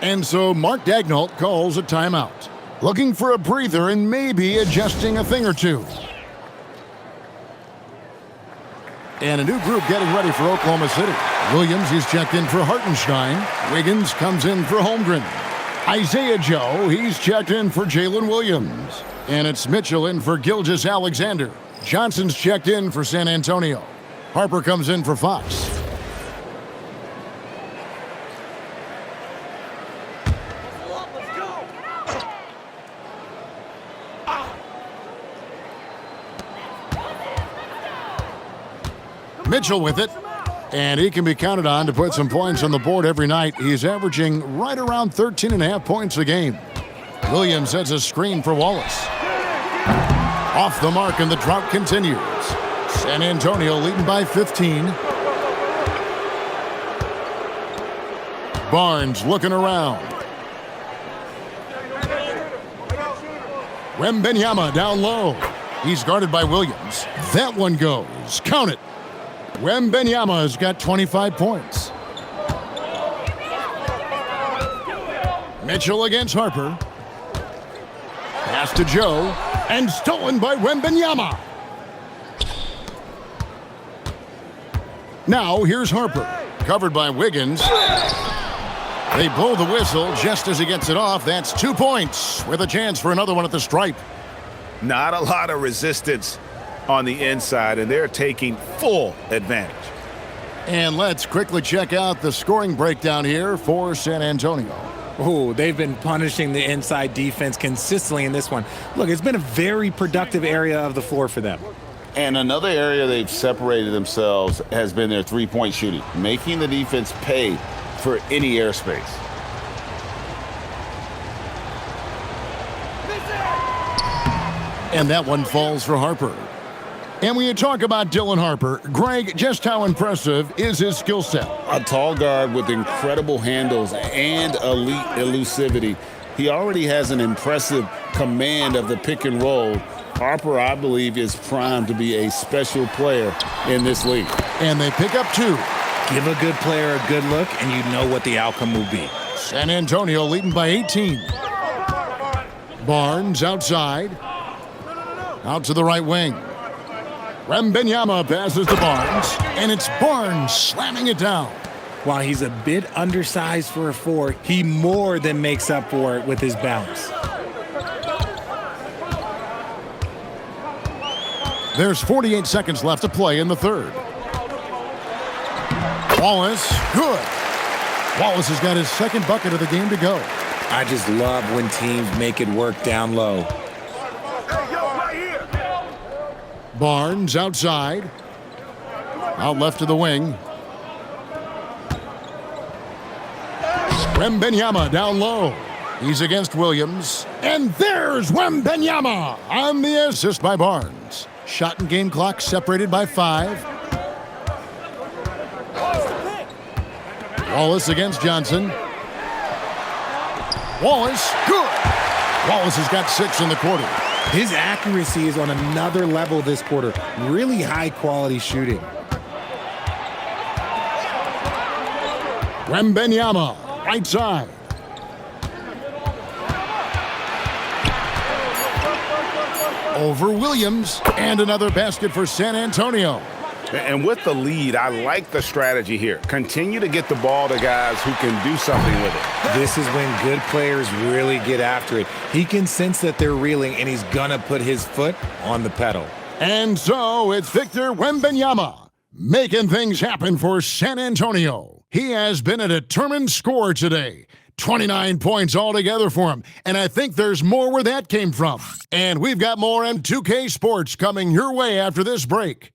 And so Mark Daigneault calls a timeout, looking for a breather and maybe adjusting a thing or two. And a new group getting ready for Oklahoma City. Williams is checked in for Hartenstein. Wiggins comes in for Holmgren. Isaiah Joe, he's checked in for Jalen Williams. And it's Mitchell in for Gilgeous-Alexander. Johnson's checked in for San Antonio. Harper comes in for Fox. Mitchell with it, and he can be counted on to put some points on the board every night. He's averaging right around 13.5 points a game. Williams sets a screen for Wallace. Off the mark, and the drought continues. San Antonio leading by 15. Barnes looking around. Wembanyama down low. He's guarded by Williams. That one goes. Count it. Wembanyama has got 25 points. Mitchell against Harper. Pass to Joe, and stolen by Wembanyama. Now here's Harper, covered by Wiggins. They blow the whistle just as he gets it off. That's 2 points with a chance for another one at the stripe. Not a lot of resistance on the inside, and they're taking full advantage. And let's quickly check out the scoring breakdown here for San Antonio. Oh, they've been punishing the inside defense consistently in this one. Look, it's been a very productive area of the floor for them. And another area they've separated themselves has been their three-point shooting, making the defense pay for any airspace. And that one falls for Harper. And when you talk about Dylan Harper, Greg, just how impressive is his skill set? A tall guard with incredible handles and elite elusivity. He already has an impressive command of the pick and roll. Harper, I believe, is primed to be a special player in this league. And they pick up 2. Give a good player a good look, and you know what the outcome will be. San Antonio leading by 18. Barnes outside. Out to the right wing. Wembanyama passes to Barnes, and it's Barnes slamming it down. While he's a bit undersized for a 4, he more than makes up for it with his bounce. There's 48 seconds left to play in the third. Wallace, good. Wallace has got his second bucket of the game to go. I just love when teams make it work down low. Barnes outside. Out left to the wing. Wembanyama down low. He's against Williams. And there's Wembanyama on the assist by Barnes. Shot and game clock separated by 5. Wallace against Johnson. Wallace, good. Wallace has got 6 in the quarter. His accuracy is on another level this quarter. Really high-quality shooting. Wembanyama, right side. Over Williams, and another basket for San Antonio. And with the lead, I like the strategy here. Continue to get the ball to guys who can do something with it. This is when good players really get after it. He can sense that they're reeling, and he's gonna put his foot on the pedal. And so it's Victor Wembanyama making things happen for San Antonio. He has been a determined scorer today. 29 points altogether for him. And I think there's more where that came from. And we've got more M2K Sports coming your way after this break.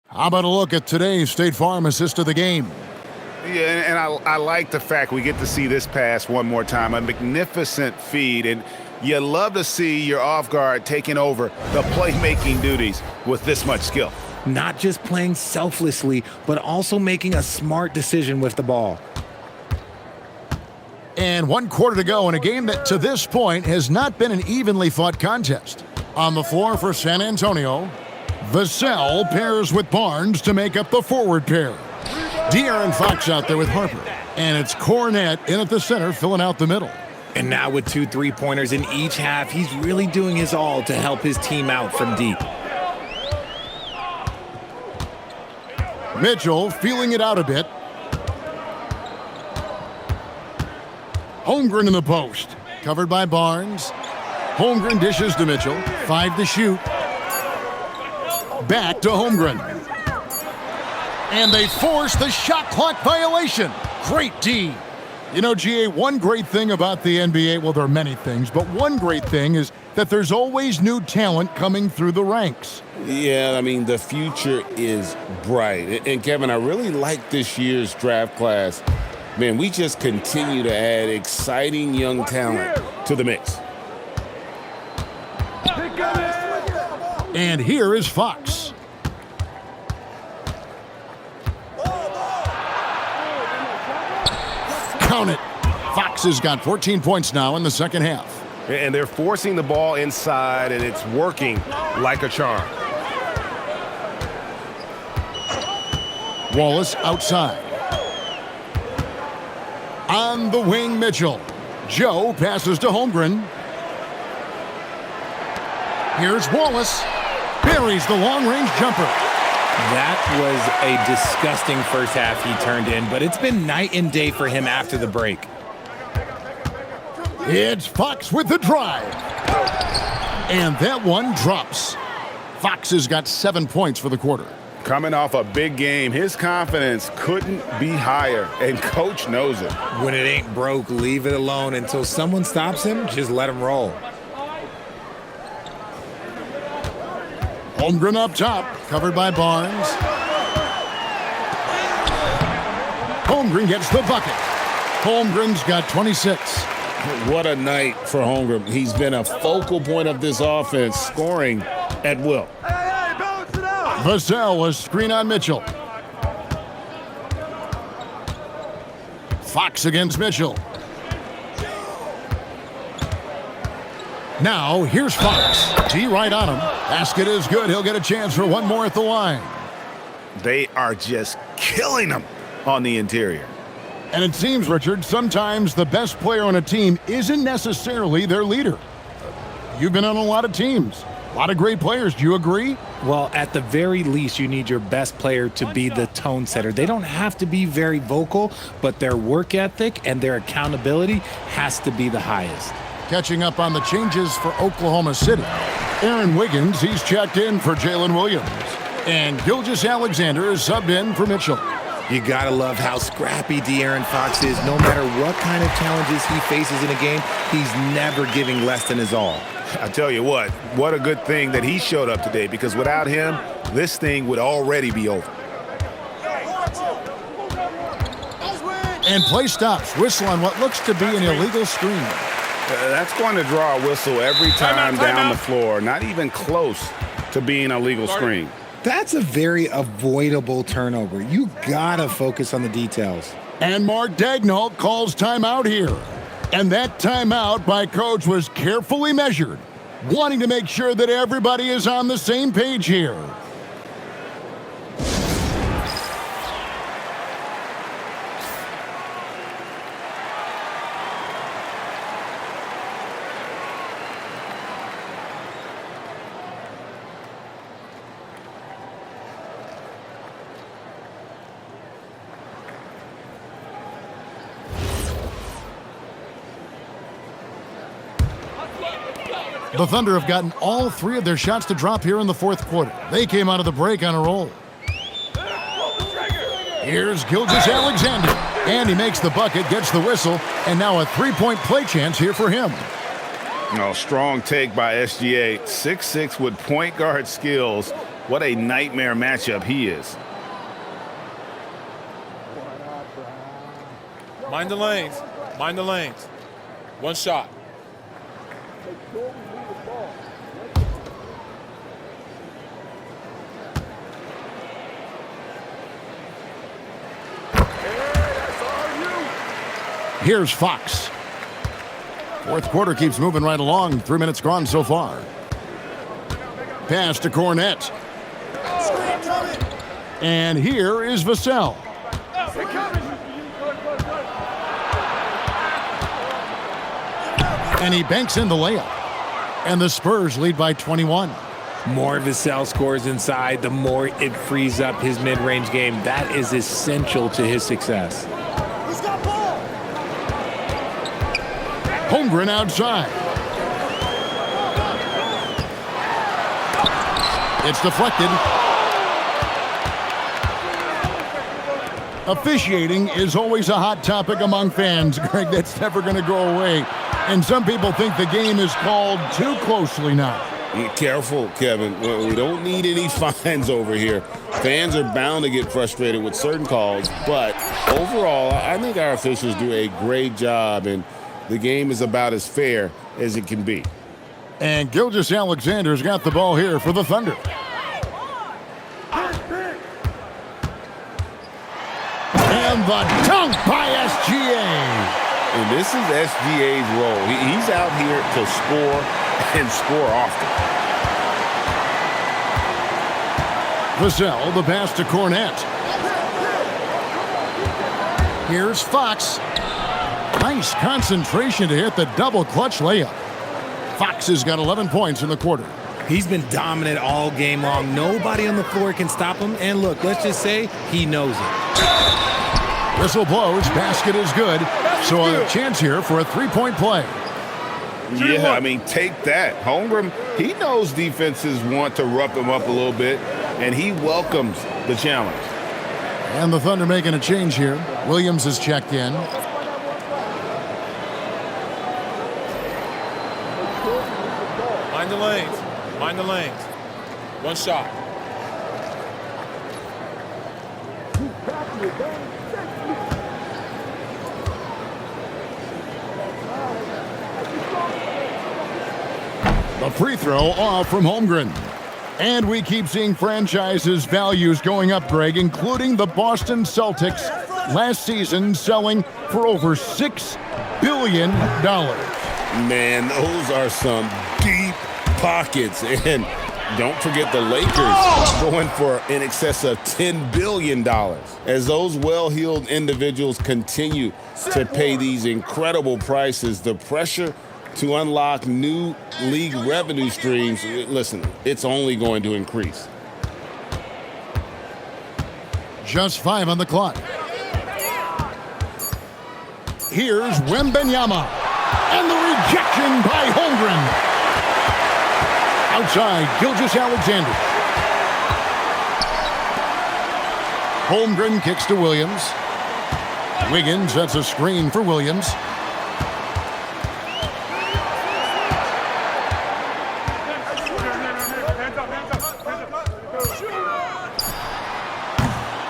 How about a look at today's State Farm assist of the game? Yeah, and I like the fact we get to see this pass one more time. A magnificent feed, and you love to see your off guard taking over the playmaking duties with this much skill. Not just playing selflessly, but also making a smart decision with the ball. And 1 quarter to go in a game that to this point has not been an evenly fought contest. On the floor for San Antonio, Vassell pairs with Barnes to make up the forward pair. De'Aaron Fox out there with Harper. And it's Cornette in at the center, filling out the middle. And now with 2 3-pointers in each half, he's really doing his all to help his team out from deep. Mitchell feeling it out a bit. Holmgren in the post. Covered by Barnes. Holmgren dishes to Mitchell. 5 to shoot. Back to Holmgren. And they force the shot clock violation. Great D. You know, GA, one great thing about the NBA, well, there are many things, but one great thing is that there's always new talent coming through the ranks. Yeah, I mean, the future is bright. And Kevin, I really like this year's draft class. Man, we just continue to add exciting young talent to the mix. And here is Fox. Count it. Fox has got 14 points now in the second half. And they're forcing the ball inside, and it's working like a charm. Wallace outside. On the wing, Mitchell. Joe passes to Holmgren. Here's Wallace. Buries the long-range jumper. That was a disgusting first half he turned in, but it's been night and day for him after the break. It's Fox with the drive. And that one drops. Fox has got 7 points for the quarter. Coming off a big game, his confidence couldn't be higher, and coach knows it. When it ain't broke, leave it alone. Until someone stops him, just let him roll. Holmgren up top, covered by Barnes. Holmgren gets the bucket. Holmgren's got 26. What a night for Holmgren. He's been a focal point of this offense, scoring at will. Vassell, a screen on Mitchell. Fox against Mitchell. Now, here's Fox. T right on him. Basket is good. He'll get a chance for one more at the line. They are just killing them on the interior. And it seems, Richard, sometimes the best player on a team isn't necessarily their leader. You've been on a lot of teams. A lot of great players. Do you agree? Well, at the very least, you need your best player to be the tone setter. They don't have to be very vocal, but their work ethic and their accountability has to be the highest. Catching up on the changes for Oklahoma City. Aaron Wiggins, he's checked in for Jalen Williams. And Gilgeous-Alexander is subbed in for Mitchell. You gotta love how scrappy De'Aaron Fox is. No matter what kind of challenges he faces in a game, he's never giving less than his all. I tell you what a good thing that he showed up today, because without him, this thing would already be over. And play stops. Whistle on what looks to be an illegal screen. That's going to draw a whistle every time down the floor. Not even close to being a legal screen. That's a very avoidable turnover. You gotta focus on the details. And Mark Daigneault calls timeout here. And that timeout by coach was carefully measured, wanting to make sure that everybody is on the same page here. The Thunder have gotten all three of their shots to drop here in the fourth quarter. They came out of the break on a roll. Here's Gilgeous-Alexander, and he makes the bucket, gets the whistle, and now a three-point play chance here for him. Strong take by SGA. 6'6" with point guard skills. What a nightmare matchup he is. Mind the lanes. Mind the lanes. One shot. Here's Fox. Fourth quarter keeps moving right along. 3 minutes gone so far. Pass to Cornette. And here is Vassell. And he banks in the layup. And the Spurs lead by 21. More Vassell scores inside, the more it frees up his mid-range game. That is essential to his success. Holmgren outside. It's deflected. Officiating is always a hot topic among fans, Greg. That's never going to go away. And some people think the game is called too closely now. Be careful, Kevin. We don't need any fines over here. Fans are bound to get frustrated with certain calls, but overall, I think our officials do a great job, and the game is about as fair as it can be. And Gilgeous-Alexander's got the ball here for the Thunder. And the dunk by SGA. And this is SGA's role. He's out here to score and score often. Vassell, the pass to Cornette. Here's Fox. Nice concentration to hit the double clutch layup. Fox has got 11 points in the quarter. He's been dominant all game long. Nobody on the floor can stop him. And look, let's just say he knows it. Whistle blows. Basket is good. So a chance here for a three-point play. Yeah, I mean, take that. Holmgren, he knows defenses want to rough him up a little bit, and he welcomes the challenge. And the Thunder making a change here. Williams is checked in. Mind the lanes. Mind the lanes. One shot. The free throw off from Holmgren. And we keep seeing franchises' values going up, Greg, including the Boston Celtics last season selling for over $6 billion. Man, those are some deep pockets. And don't forget the Lakers going for in excess of $10 billion. As those well-heeled individuals continue to pay these incredible prices, the pressure to unlock new league revenue streams, listen, it's only going to increase. Just 5 on the clock. Here's Wembanyama. And the rejection by Holmgren. Outside, Gilgeous-Alexander. Holmgren kicks to Williams. Wiggins sets a screen for Williams.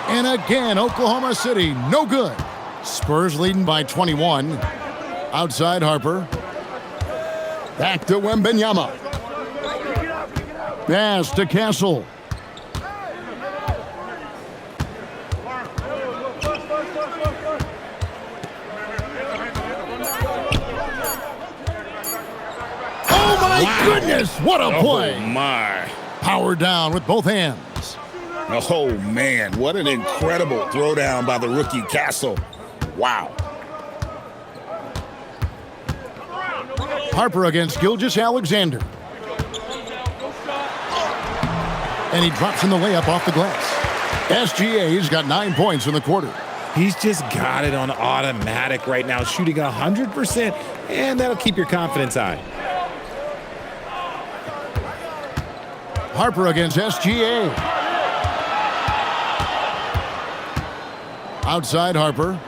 And again, Oklahoma City, no good. Spurs leading by 21. Outside Harper. Back to Wembanyama. Pass to Castle. Oh my goodness, what a play. Oh my. Power down with both hands. Oh man, what an incredible throwdown by the rookie Castle. Wow. Harper against Gilgeous-Alexander. And he drops in the layup off the glass. SGA's got 9 points in the quarter. He's just got it on automatic right now, shooting 100%, and that'll keep your confidence high. Harper against SGA. Outside Harper.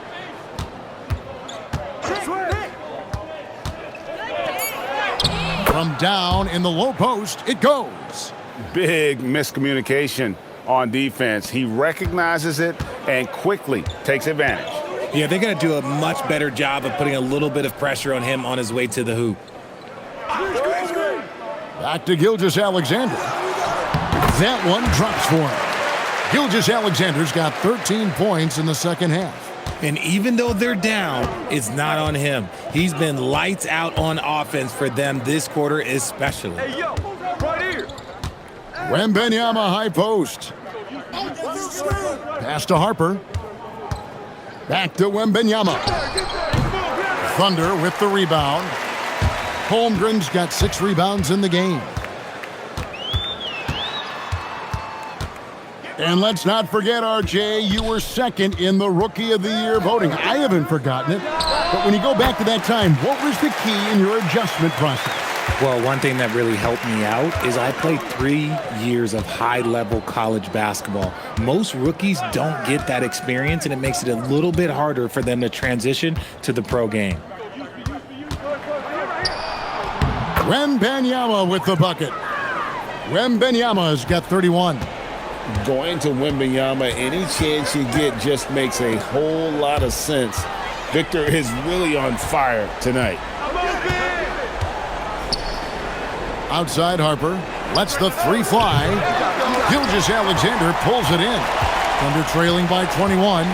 From down in the low post, it goes. Big miscommunication on defense. He recognizes it and quickly takes advantage. Yeah, they're going to do a much better job of putting a little bit of pressure on him on his way to the hoop. Back to Gilgeous-Alexander. That one drops for him. Gilgeous-Alexander's got 13 points in the second half. And even though they're down, it's not on him. He's been lights out on offense for them this quarter especially. Hey, yo, right here. Wembanyama high post. Pass to Harper. Back to Wembanyama. Thunder with the rebound. Holmgren's got 6 rebounds in the game. And let's not forget, RJ, you were second in the Rookie of the Year voting. I haven't forgotten it. But when you go back to that time, what was the key in your adjustment process? Well, one thing that really helped me out is I played 3 years of high-level college basketball. Most rookies don't get that experience, and it makes it a little bit harder for them to transition to the pro game. Wembanyama with the bucket. Wembanyama's got 31. Going to Wembanyama, any chance you get just makes a whole lot of sense. Victor is really on fire tonight. Outside Harper, lets the 3 fly. Gilgeous-Alexander pulls it in. Thunder trailing by 21.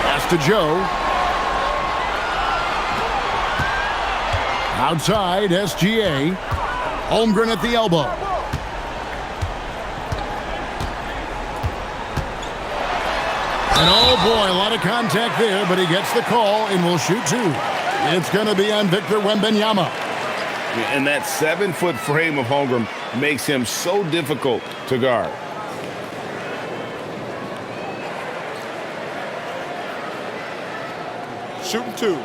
Pass to Joe. Outside, SGA. Holmgren at the elbow. And oh boy, a lot of contact there, but he gets the call and will shoot 2. It's going to be on Victor Wembanyama. And that 7-foot frame of Holmgren makes him so difficult to guard. Shooting 2.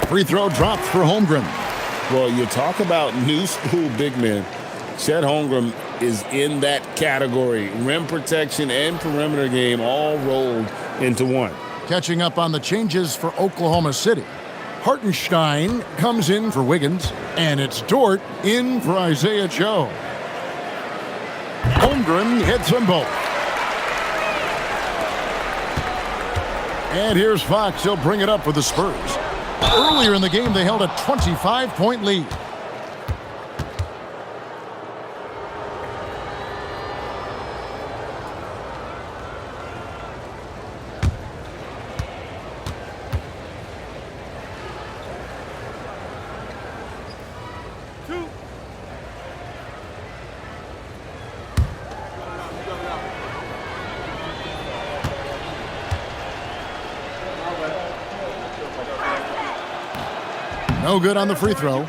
Free throw dropped for Holmgren. Well, you talk about new school big men. Chet Holmgren is in that category. Rim protection and perimeter game all rolled into one. Catching up on the changes for Oklahoma City. Hartenstein comes in for Wiggins, and it's Dort in for Isaiah Joe. Holmgren hits them both. And here's Fox. He'll bring it up for the Spurs. Earlier in the game, they held a 25-point lead. No good on the free throw.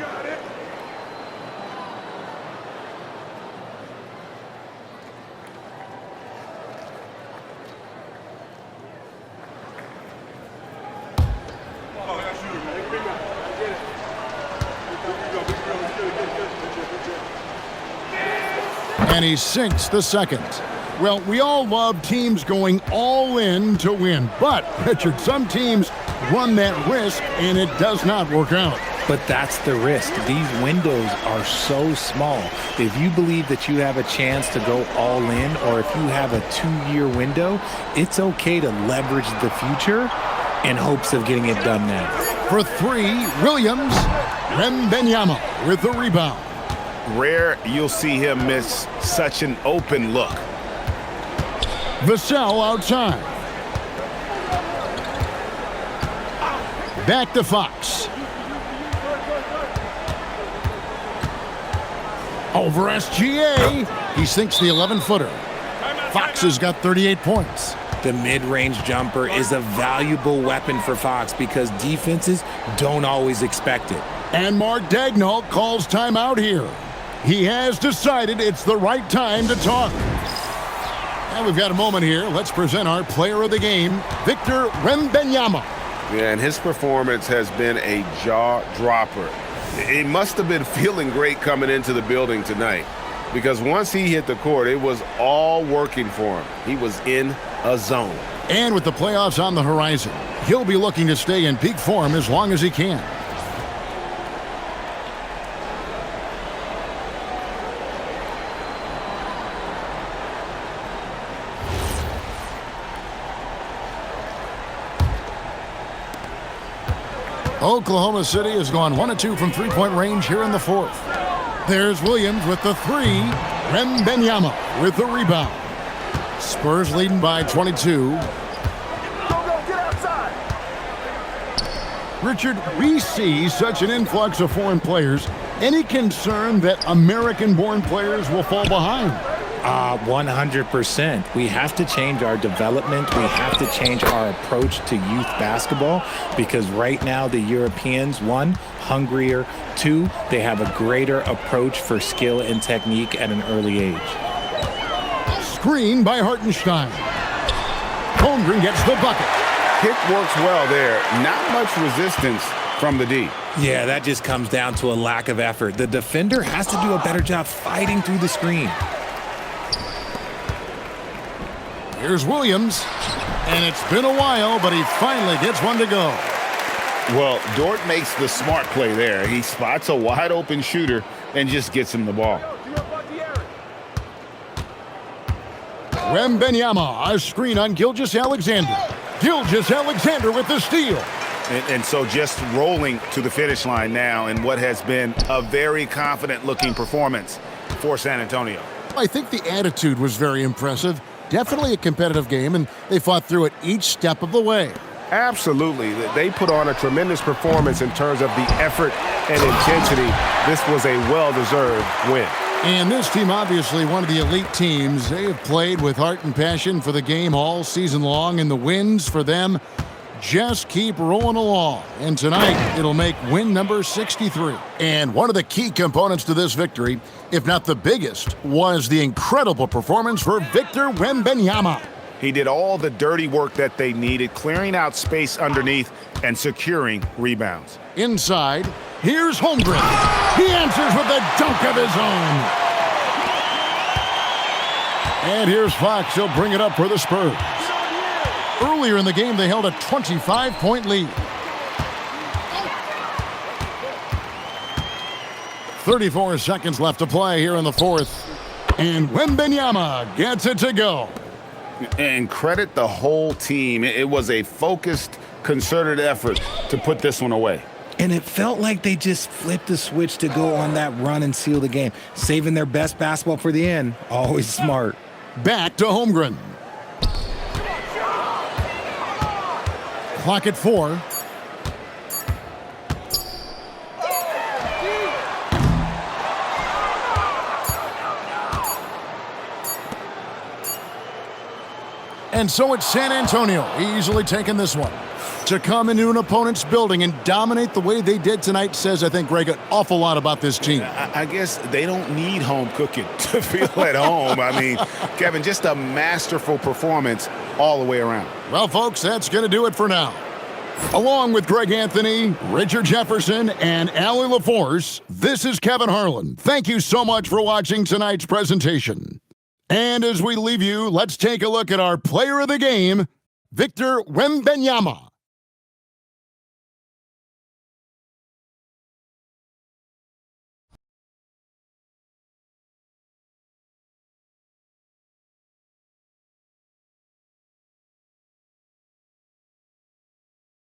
And he sinks the second. Well, we all love teams going all in to win. But, Richard, some teams run that risk, and it does not work out. But that's the risk. These windows are so small. If you believe that you have a chance to go all in, or if you have a 2-year window, it's okay to leverage the future in hopes of getting it done now. For 3, Williams, Wembanyama with the rebound. Rare you'll see him miss such an open look. Vassell outside. Back to Fox. Over SGA. He sinks the 11-footer. Fox has got 38 points. The mid-range jumper is a valuable weapon for Fox because defenses don't always expect it. And Mark Daigneault calls timeout here. He has decided it's the right time to talk. And we've got a moment here. Let's present our player of the game, Victor Wembanyama. Yeah, and his performance has been a jaw-dropper. He must have been feeling great coming into the building tonight because once he hit the court, it was all working for him. He was in a zone. And with the playoffs on the horizon, he'll be looking to stay in peak form as long as he can. Oklahoma City has gone 1 of 2 from three-point range here in the 4th. There's Williams with the 3. Wembanyama with the rebound. Spurs leading by 22. Go, get outside. Richard, we see such an influx of foreign players. Any concern that American-born players will fall behind? 100%. We have to change our development. We have to change our approach to youth basketball because right now the Europeans, 1, hungrier, 2, they have a greater approach for skill and technique at an early age. Screen by Hartenstein. Holmgren gets the bucket. Kick works well there. Not much resistance from the D. Yeah, that just comes down to a lack of effort. The defender has to do a better job fighting through the screen. Here's Williams, and it's been a while, but he finally gets one to go. Well, Dort makes the smart play there. He spots a wide-open shooter and just gets him the ball. Wembanyama, a screen on Gilgeous-Alexander. Gilgeous-Alexander with the steal. And so just rolling to the finish line now in what has been a very confident-looking performance for San Antonio. I think the attitude was very impressive. Definitely a competitive game, and they fought through it each step of the way. Absolutely. They put on a tremendous performance in terms of the effort and intensity. This was a well-deserved win. And this team, obviously one of the elite teams. They have played with heart and passion for the game all season long, and the wins for them just keep rolling along. And tonight, it'll make win number 63. And one of the key components to this victory, if not the biggest, was the incredible performance for Victor Wembanyama. He did all the dirty work that they needed, clearing out space underneath and securing rebounds. Inside, here's Holmgren. He answers with a dunk of his own. And here's Fox. He'll bring it up for the Spurs. Earlier in the game, they held a 25-point lead. 34 seconds left to play here in the 4th. And Wembanyama gets it to go. And credit the whole team. It was a focused, concerted effort to put this one away. And it felt like they just flipped the switch to go on that run and seal the game. Saving their best basketball for the end. Always smart. Back to Holmgren. Clock at 4. And so it's San Antonio, easily taking this one. To come into an opponent's building and dominate the way they did tonight says, I think, Greg, an awful lot about this team. I guess they don't need home cooking to feel at home. I mean, Kevin, just a masterful performance all the way around. Well, folks, that's going to do it for now. Along with Greg Anthony, Richard Jefferson, and Allie LaForce, this is Kevin Harlan. Thank you so much for watching tonight's presentation. And as we leave you, let's take a look at our player of the game, Victor Wembanyama.